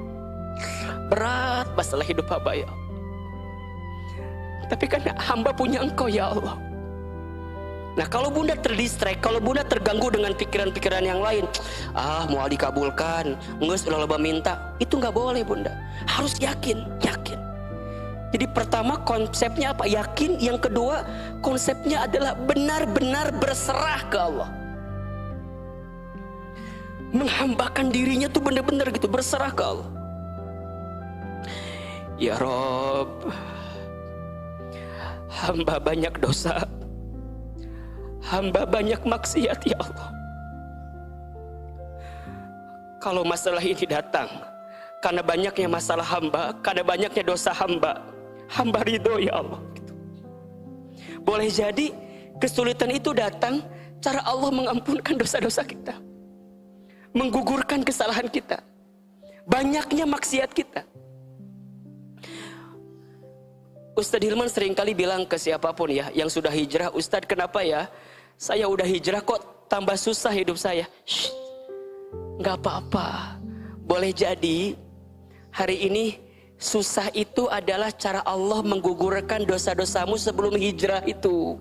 S2: berat masalah hidup hamba ya. Tapi kan hamba punya Engkau ya Allah. Nah, kalau bunda terdistract, kalau bunda terganggu dengan pikiran-pikiran yang lain, mau dikabulkan, nges ulah loba minta, itu nggak boleh bunda. Harus yakin. Jadi pertama konsepnya apa? Yakin. Yang kedua konsepnya adalah benar-benar berserah ke Allah. Menghambakan dirinya tuh benar-benar gitu, berserah ke Allah. Ya Rob, hamba banyak dosa, hamba banyak maksiat ya Allah. Kalau masalah ini datang karena banyaknya masalah hamba, karena banyaknya dosa hamba, hamba ridho ya Allah. Boleh jadi kesulitan itu datang cara Allah mengampunkan dosa-dosa kita, menggugurkan kesalahan kita, banyaknya maksiat kita. Ustadz Hilman seringkali bilang ke siapapun ya yang sudah hijrah, Ustadz kenapa ya saya udah hijrah kok tambah susah hidup saya? Shh, gak apa-apa. Boleh jadi hari ini susah itu adalah cara Allah menggugurkan dosa-dosamu sebelum hijrah itu.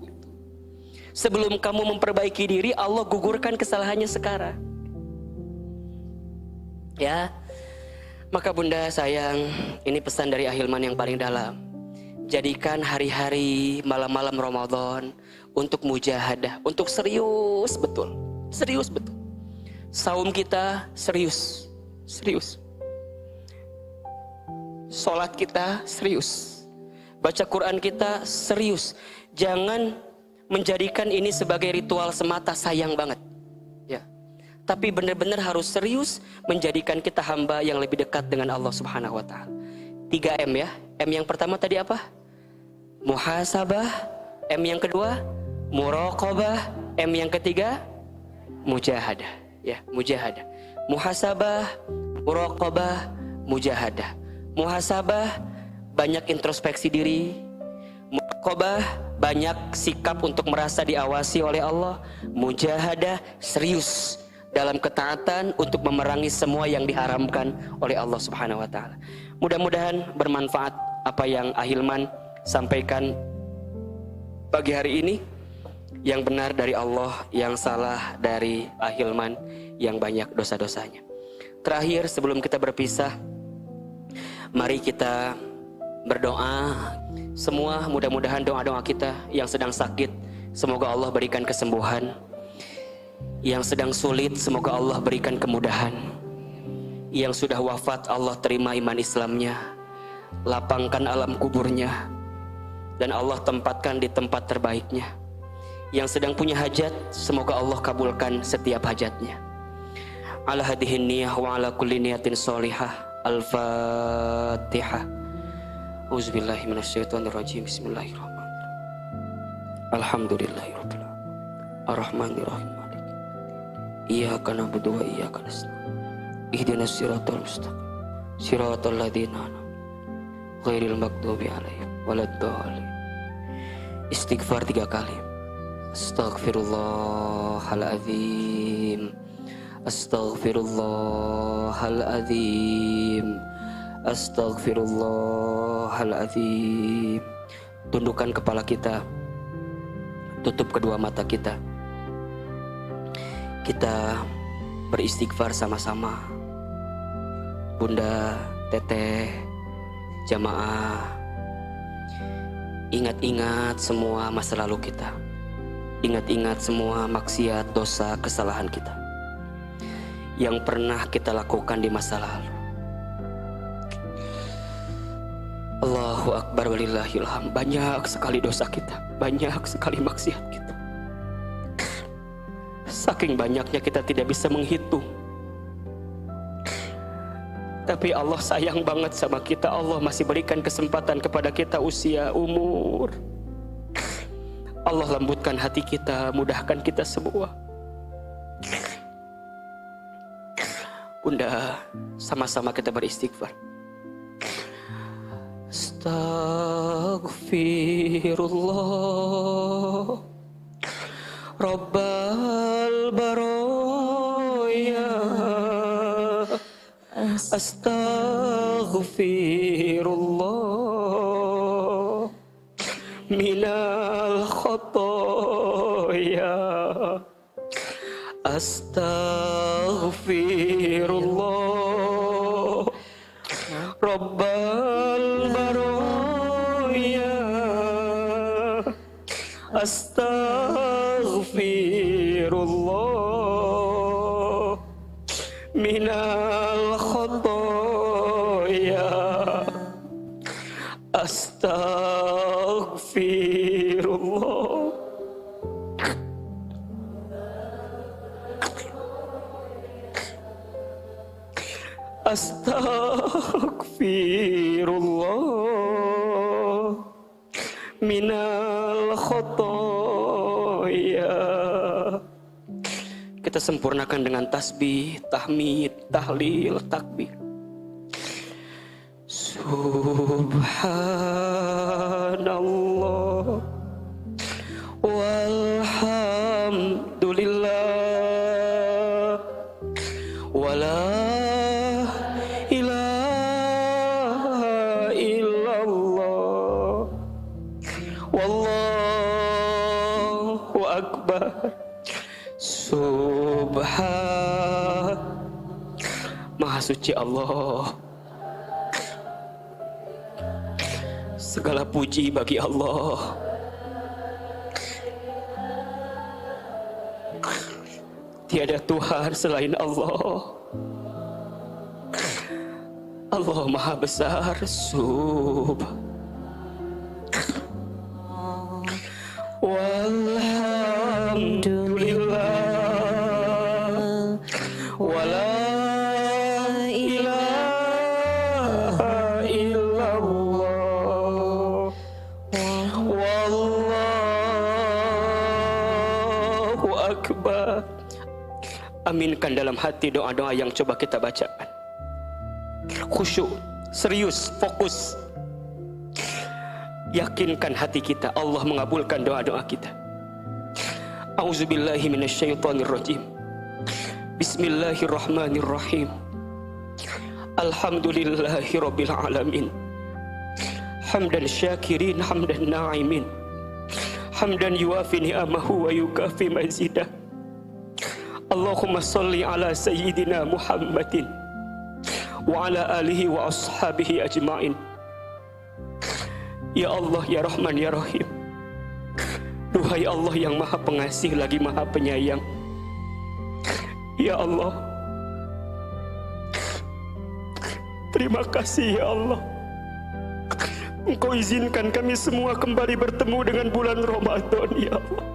S2: Sebelum kamu memperbaiki diri, Allah gugurkan kesalahannya sekarang. Ya, maka bunda sayang, ini pesan dari Ahilman yang paling dalam. Jadikan hari-hari malam-malam Ramadan untuk mujahadah, untuk serius betul. Serius betul. Saum kita serius. Sholat kita serius. Baca Quran kita serius. Jangan menjadikan ini sebagai ritual semata, sayang banget. Ya. Tapi benar-benar harus serius menjadikan kita hamba yang lebih dekat dengan Allah Subhanahu wa Ta'ala. 3M ya. M yang pertama tadi apa? Muhasabah. M yang kedua muraqabah. M yang ketiga mujahadah. Ya, mujahadah. Muhasabah, muraqabah, mujahadah. Muhasabah, banyak introspeksi diri, muraqabah, banyak sikap untuk merasa diawasi oleh Allah. Mujahadah, serius dalam ketaatan untuk memerangi semua yang diharamkan oleh Allah Subhanahu wa taala. Mudah-mudahan bermanfaat apa yang Ahilman sampaikan pagi hari ini. Yang benar dari Allah, yang salah dari Ahilman yang banyak dosa-dosanya. Terakhir sebelum kita berpisah, mari kita berdoa. Semua mudah-mudahan doa-doa kita yang sedang sakit, semoga Allah berikan kesembuhan. Yang sedang sulit, semoga Allah berikan kemudahan. Yang sudah wafat, Allah terima iman Islamnya, lapangkan alam kuburnya, dan Allah tempatkan di tempat terbaiknya. Yang sedang punya hajat, semoga Allah kabulkan setiap hajatnya. Ala hadihin niyah wa ala kulli niyatin sholihah. Al-Fatihah. Auzubillahi minasyaitonirrajim. Bismillahirrahmanirrahim. Alhamdulillahirabbil alamin. Arrahmanirrahim. Iyyaka na'budu wa iyyaka nasta'in. Ihdinas siratal mustaqim. Siratal ladzina an'amta 'alaihim ghairil maghdubi 'alaihim waladdallin. Istighfar 3 kali. Astaghfirullahaladzim. Astaghfirullahaladzim. Astaghfirullahaladzim. Tundukkan kepala kita, tutup kedua mata kita. Kita beristighfar sama-sama. Bunda, teteh, jamaah, ingat-ingat semua masa lalu kita. Ingat-ingat semua maksiat, dosa, kesalahan kita yang pernah kita lakukan di masa lalu. Allahu Akbar walillahilham. Banyak sekali dosa kita, banyak sekali maksiat kita. Saking banyaknya kita tidak bisa menghitung. Tapi Allah sayang banget sama kita. Allah masih berikan kesempatan kepada kita usia, umur. Allah lembutkan hati kita, mudahkan kita semua. Bunda, sama-sama kita beristighfar. Astaghfirullah Rabbal baroya. Astaghfirullah minal khotoya. Astaghfirullah Rabbal baroya. Astaghfirullah minal khotoya. Astaghfirullah. Astaghfirullah minal khotoya. Kita sempurnakan dengan tasbih, tahmid, tahlil, takbir. Subhanallah walhamdulillah wala ilaha illallah wallahu akbar. Maha suci Allah. Segala puji bagi Allah. Tiada Tuhan selain Allah. Allah Maha Besar. Walhamdulillah wala ilaha illallah wallahu akbar. Aminkan dalam hati doa-doa yang coba kita bacakan. Khusyuk, serius, fokus. yakinkan hati kita, Allah mengabulkan doa-doa kita. A'udzubillahi minasyaitonirrajim. Bismillahirrahmanirrahim. Alhamdulillahi rabbil alamin. Hamdan syakirin, hamdan na'imin, hamdan yuafi ni'amahu wa yukafi mazidah. Allahumma salli ala sayyidina Muhammadin wa ala alihi wa ashabihi ajma'in. Ya Allah, ya Rahman, ya Rahim. Duhai Allah yang maha pengasih lagi maha penyayang. Ya Allah, terima kasih ya Allah, Engkau izinkan kami semua kembali bertemu dengan bulan Ramadan ya Allah.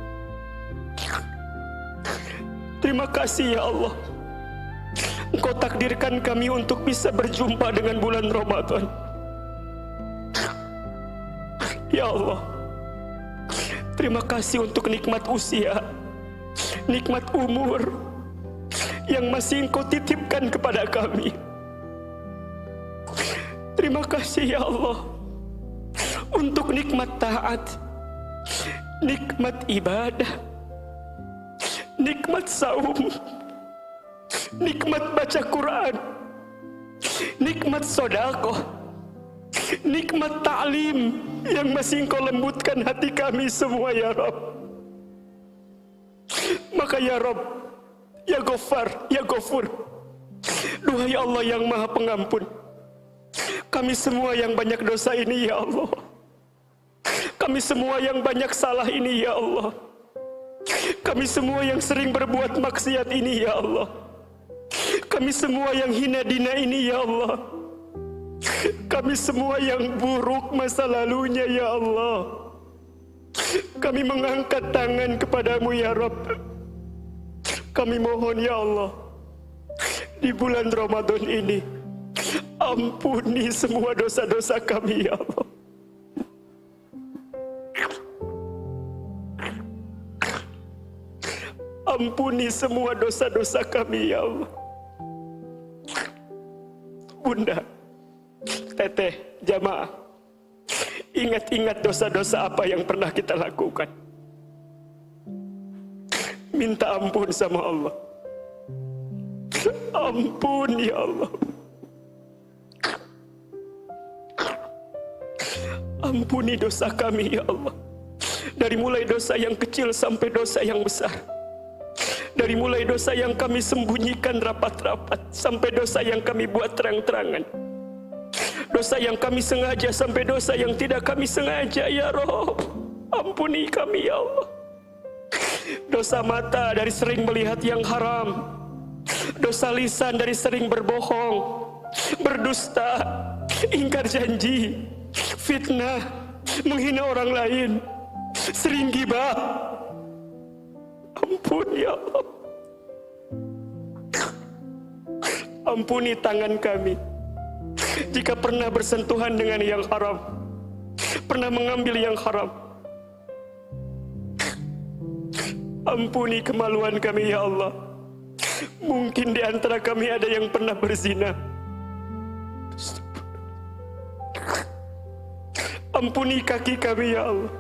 S2: Terima kasih ya Allah, Engkau takdirkan kami untuk bisa berjumpa dengan bulan Ramadan. Ya Allah, terima kasih untuk nikmat usia, nikmat umur yang masih Engkau titipkan kepada kami. Terima kasih ya Allah untuk nikmat taat, nikmat ibadah, nikmat saum, nikmat baca Quran, nikmat sedekah, nikmat ta'lim yang masih Engkau lembutkan hati kami semua ya Rabb. Maka ya Rabb, ya Ghaffar, ya Ghafur, duhai Allah yang maha pengampun, kami semua yang banyak dosa ini ya Allah, kami semua yang banyak salah ini ya Allah, kami semua yang sering berbuat maksiat ini ya Allah, kami semua yang hina dina ini ya Allah, kami semua yang buruk masa lalunya ya Allah, kami mengangkat tangan kepadamu ya Rabb. Kami mohon ya Allah, di bulan Ramadan ini ampuni semua dosa-dosa kami ya Allah. Ampuni semua dosa-dosa kami ya Allah. Bunda, teteh, jamaah, ingat-ingat dosa-dosa apa yang pernah kita lakukan. Minta ampun sama Allah. Ampun ya Allah. Ampuni dosa kami ya Allah. Dari mulai dosa yang kecil sampai dosa yang besar. Dari mulai dosa yang kami sembunyikan rapat-rapat sampai dosa yang kami buat terang-terangan. Dosa yang kami sengaja sampai dosa yang tidak kami sengaja ya Rabb. Ampuni kami ya Allah. Dosa mata dari sering melihat yang haram. Dosa lisan dari sering berbohong, berdusta, ingkar janji, fitnah, menghina orang lain, sering gibah. Ampun ya Allah. Ampuni tangan kami jika pernah bersentuhan dengan yang haram, pernah mengambil yang haram. Ampuni kemaluan kami ya Allah. Mungkin di antara kami ada yang pernah berzina. Ampuni kaki kami ya Allah.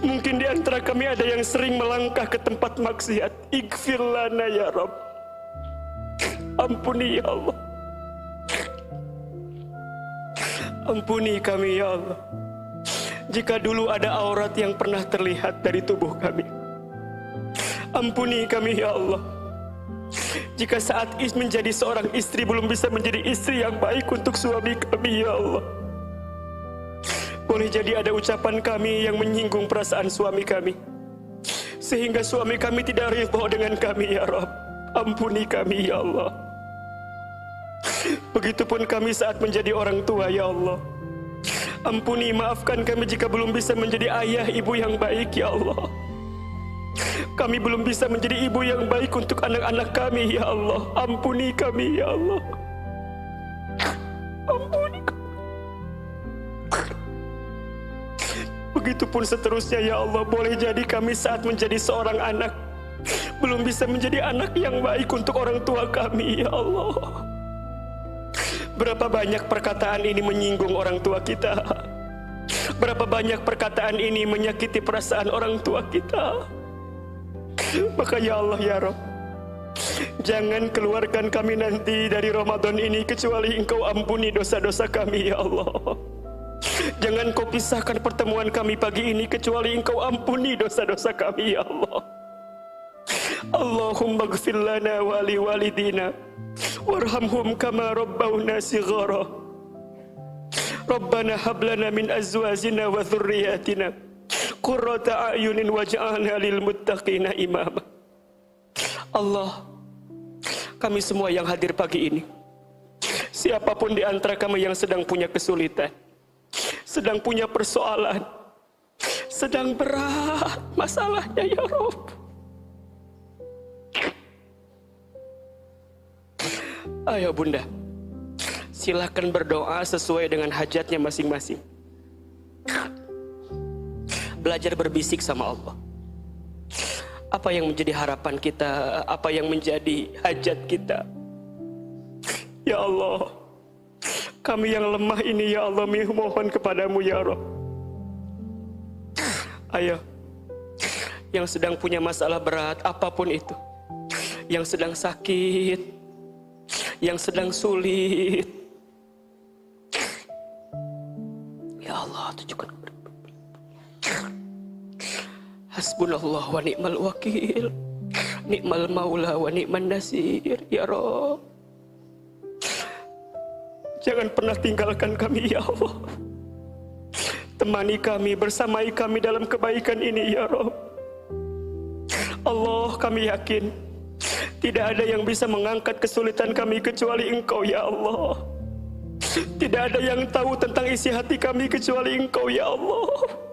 S2: Mungkin di antara kami ada yang sering melangkah ke tempat maksiat. Ighfir lana ya Rabb. Ampuni ya Allah. Ampuni kami ya Allah. Jika dulu ada aurat yang pernah terlihat dari tubuh kami, ampuni kami ya Allah. Jika saat menjadi seorang istri belum bisa menjadi istri yang baik untuk suami kami ya Allah. Boleh jadi ada ucapan kami yang menyinggung perasaan suami kami, sehingga suami kami tidak ridha dengan kami ya Rabb. Ampuni kami ya Allah. Begitupun kami saat menjadi orang tua ya Allah. Ampuni, maafkan kami jika belum bisa menjadi ayah ibu yang baik ya Allah. Kami belum bisa menjadi ibu yang baik untuk anak-anak kami ya Allah. Ampuni kami ya Allah. Ampuni kami. Begitupun seterusnya ya Allah. Boleh jadi kami saat menjadi seorang anak belum bisa menjadi anak yang baik untuk orang tua kami ya Allah. Berapa banyak perkataan ini menyinggung orang tua kita. Berapa banyak perkataan ini menyakiti perasaan orang tua kita. Maka ya Allah ya Rabb, jangan keluarkan kami nanti dari Ramadan ini kecuali Engkau ampuni dosa-dosa kami ya Allah. Jangan Kau pisahkan pertemuan kami pagi ini kecuali Engkau ampuni dosa-dosa kami ya Allah. Allahumma gfir lana wa li walidina warhamhum kama rabbawna sighara. Rabbana hab lana min azwajina wa dhurriyyatina qurrata a'yunin waj'alna lil muttaqina imama. Allah, kami semua yang hadir pagi ini, siapapun di antara kami yang sedang punya kesulitan, sedang punya persoalan, sedang berat masalahnya ya Rabb, ayo Bunda, silakan berdoa sesuai dengan hajatnya masing-masing. Belajar berbisik sama Allah. Apa yang menjadi harapan kita, apa yang menjadi hajat kita. Ya Allah, kami yang lemah ini ya Allah mohon kepadamu ya Rabb. Ayo, yang sedang punya masalah berat apapun itu, yang sedang sakit, yang sedang sulit, ya Allah tunjukkan kepada Hasbunallah wa ni'mal wakil, ni'mal maula wa ni'man nasir ya Rabb. Jangan pernah tinggalkan kami ya Allah. Temani kami, bersamai kami dalam kebaikan ini ya Rabb. Allah, kami yakin tidak ada yang bisa mengangkat kesulitan kami kecuali Engkau ya Allah. Tidak ada yang tahu tentang isi hati kami kecuali Engkau ya Allah.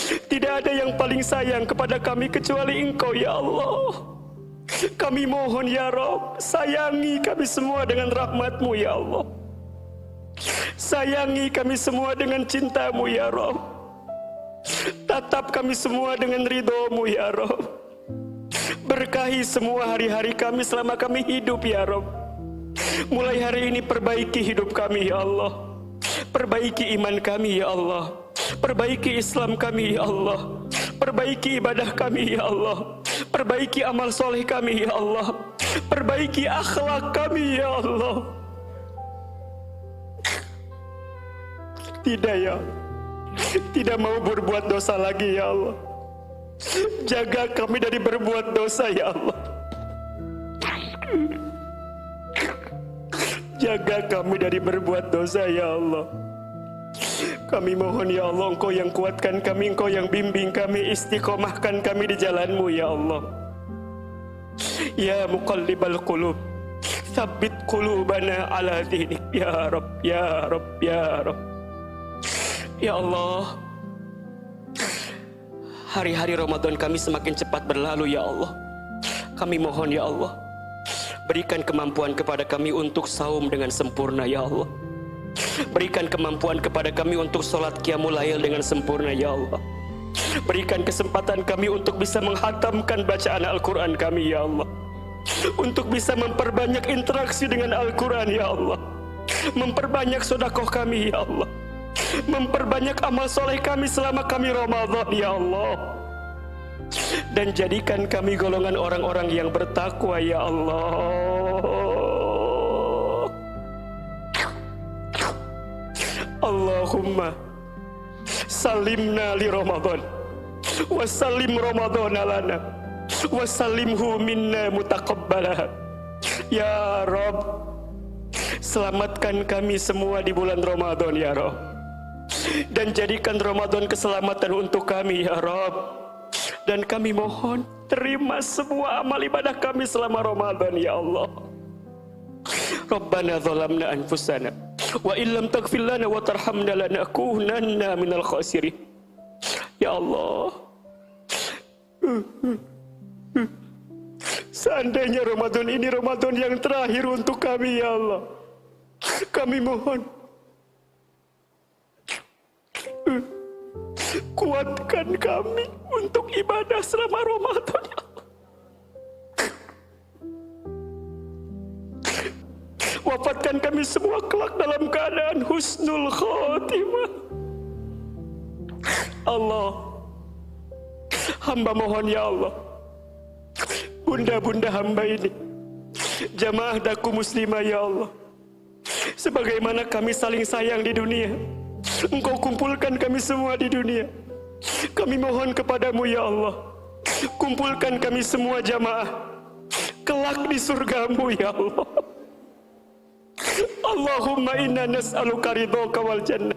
S2: Tidak ada yang paling sayang kepada kami kecuali Engkau ya Allah. Kami mohon ya Rabb, sayangi kami semua dengan rahmat-Mu ya Allah. Sayangi kami semua dengan cinta-Mu ya Rabb. Tatap kami semua dengan ridho-Mu ya Rabb. Berkahi semua hari-hari kami selama kami hidup ya Rabb. Mulai hari ini perbaiki hidup kami ya Allah. Perbaiki iman kami ya Allah. Perbaiki Islam kami ya Allah. Perbaiki ibadah kami ya Allah. Perbaiki amal soleh kami ya Allah. Perbaiki akhlak kami ya Allah. Tidak ya, tidak mau berbuat dosa lagi ya Allah. Jaga kami dari berbuat dosa ya Allah. Jaga kami dari berbuat dosa ya Allah. Kami mohon ya Allah, Engkau yang kuatkan kami, Engkau yang bimbing kami, istiqomahkan kami di jalan-Mu ya Allah. Ya muqallibal qulub, tsabbit qulubana ala dinik ya Rabb, ya Rabb, ya Rabb. Ya Allah, hari-hari Ramadan kami semakin cepat berlalu ya Allah. Kami mohon ya Allah, berikan kemampuan kepada kami untuk saum dengan sempurna ya Allah. Berikan kemampuan kepada kami untuk sholat qiyamul lail dengan sempurna ya Allah. Berikan kesempatan kami untuk bisa menghatamkan bacaan Al-Quran kami ya Allah. Untuk bisa memperbanyak interaksi dengan Al-Quran ya Allah. Memperbanyak sedekah kami ya Allah. Memperbanyak amal soleh kami selama kami Ramadan ya Allah. Dan jadikan kami golongan orang-orang yang bertakwa ya Allah. Allahumma salimna li Ramadan wa salim Ramadan lana wa salimhu minna mutaqabbala. Ya Rabb, selamatkan kami semua di bulan Ramadan ya Rabb, dan jadikan Ramadan keselamatan untuk kami ya Rabb. Dan kami mohon terima semua amal ibadah kami selama Ramadan ya Allah. Rabbana zalamna anfusana wa illam taghfir lana wa tarhamna lanakunanna minal khasirin. Ya Allah, seandainya Ramadan ini Ramadan yang terakhir untuk kami ya Allah, kami mohon kuatkan kami untuk ibadah selama Ramadan ya Allah. Wafatkan kami semua kelak dalam keadaan husnul khotimah. Allah, hamba mohon ya Allah, bunda-bunda hamba ini, jamaah daku muslimah ya Allah, sebagaimana kami saling sayang di dunia, Engkau kumpulkan kami semua di dunia. Kami mohon kepadamu ya Allah, kumpulkan kami semua jamaah kelak di surgamu ya Allah. Allahumma inna nas'aluka ridhaka wal jannah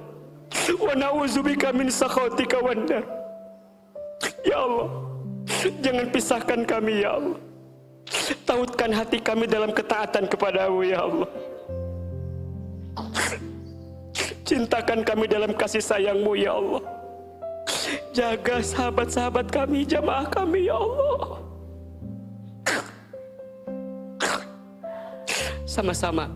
S2: wa na'udzubika min sakhatika wan nar. Ya Allah, jangan pisahkan kami ya Allah, tautkan hati kami dalam ketaatan kepadamu ya Allah. Cintakan kami dalam kasih sayangmu ya Allah. Jaga sahabat-sahabat kami, jamaah kami ya Allah. Sama-sama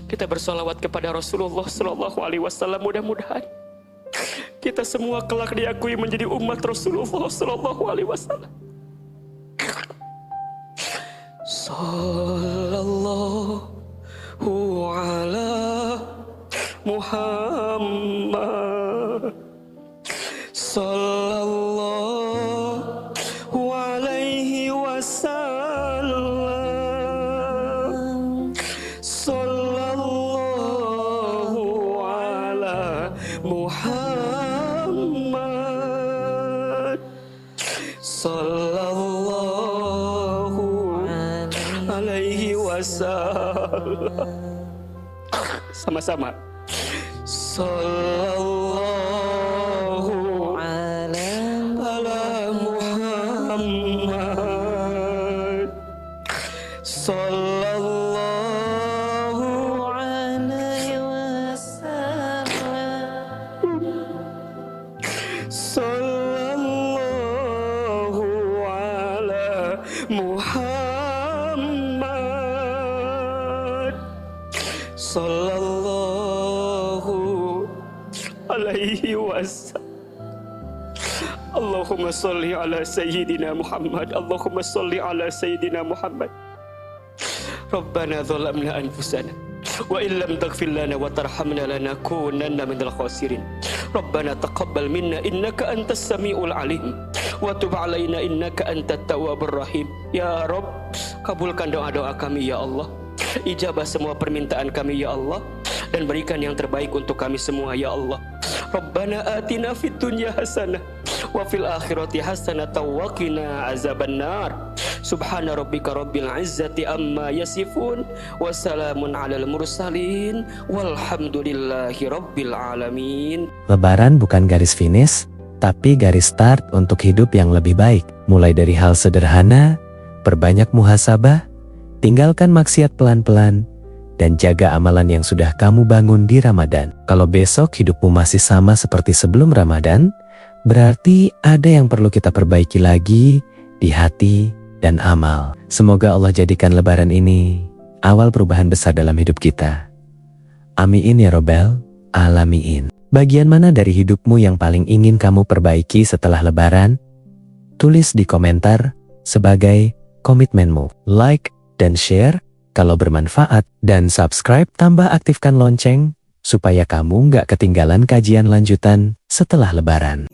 S2: kita bersolawat kepada Rasulullah Sallallahu Alaihi Wasallam. Mudah-mudahan kita semua kelak diakui menjadi umat Rasulullah Sallallahu Alaihi Wasallam. Sallallahu ala Muhammad, sallallahu alaihi wasallam, sallallahu ala Muhammad, sallallahu alaihi wasallam. Sama-sama. Sallallahu ala Muhammad, sallallahu alaihi wasallam, sallallahu ala Muhammad, sallallahu alaihi wasallam. Allahumma salli ala sayyidina Muhammad, Allahumma salli ala sayyidina Muhammad. Rabbana zalamna anfusana wa illam taghfir lana wa tarhamna lanakunanna minal khasirin. Rabbana taqabbal minna innaka antas samiul alim wa tub alaina innaka antat tawwabur rahim. Ya Rabb, kabulkan doa-doa kami ya Allah, ijabah semua permintaan kami ya Allah, dan berikan yang terbaik untuk kami semua ya Allah. Rabbana atina fid dunya hasanah wa fil akhirati hasanah wa qina azabannar. Subhana rabbika rabbil izzati amma yasifun wa salamun alal mursalin walhamdulillahi rabbil alamin.
S1: Lebaran bukan garis finish, tapi garis start untuk hidup yang lebih baik. Mulai dari hal sederhana, perbanyak muhasabah, tinggalkan maksiat pelan-pelan, dan jaga amalan yang sudah kamu bangun di Ramadan. Kalau besok hidupmu masih sama seperti sebelum Ramadan, berarti ada yang perlu kita perbaiki lagi di hati dan amal. Semoga Allah jadikan Lebaran ini awal perubahan besar dalam hidup kita. Amin ya Robbal Alamin. Bagian mana dari hidupmu yang paling ingin kamu perbaiki setelah Lebaran? Tulis di komentar sebagai komitmenmu. Like dan share kalau bermanfaat, dan subscribe tambah aktifkan lonceng supaya kamu nggak ketinggalan kajian lanjutan setelah Lebaran.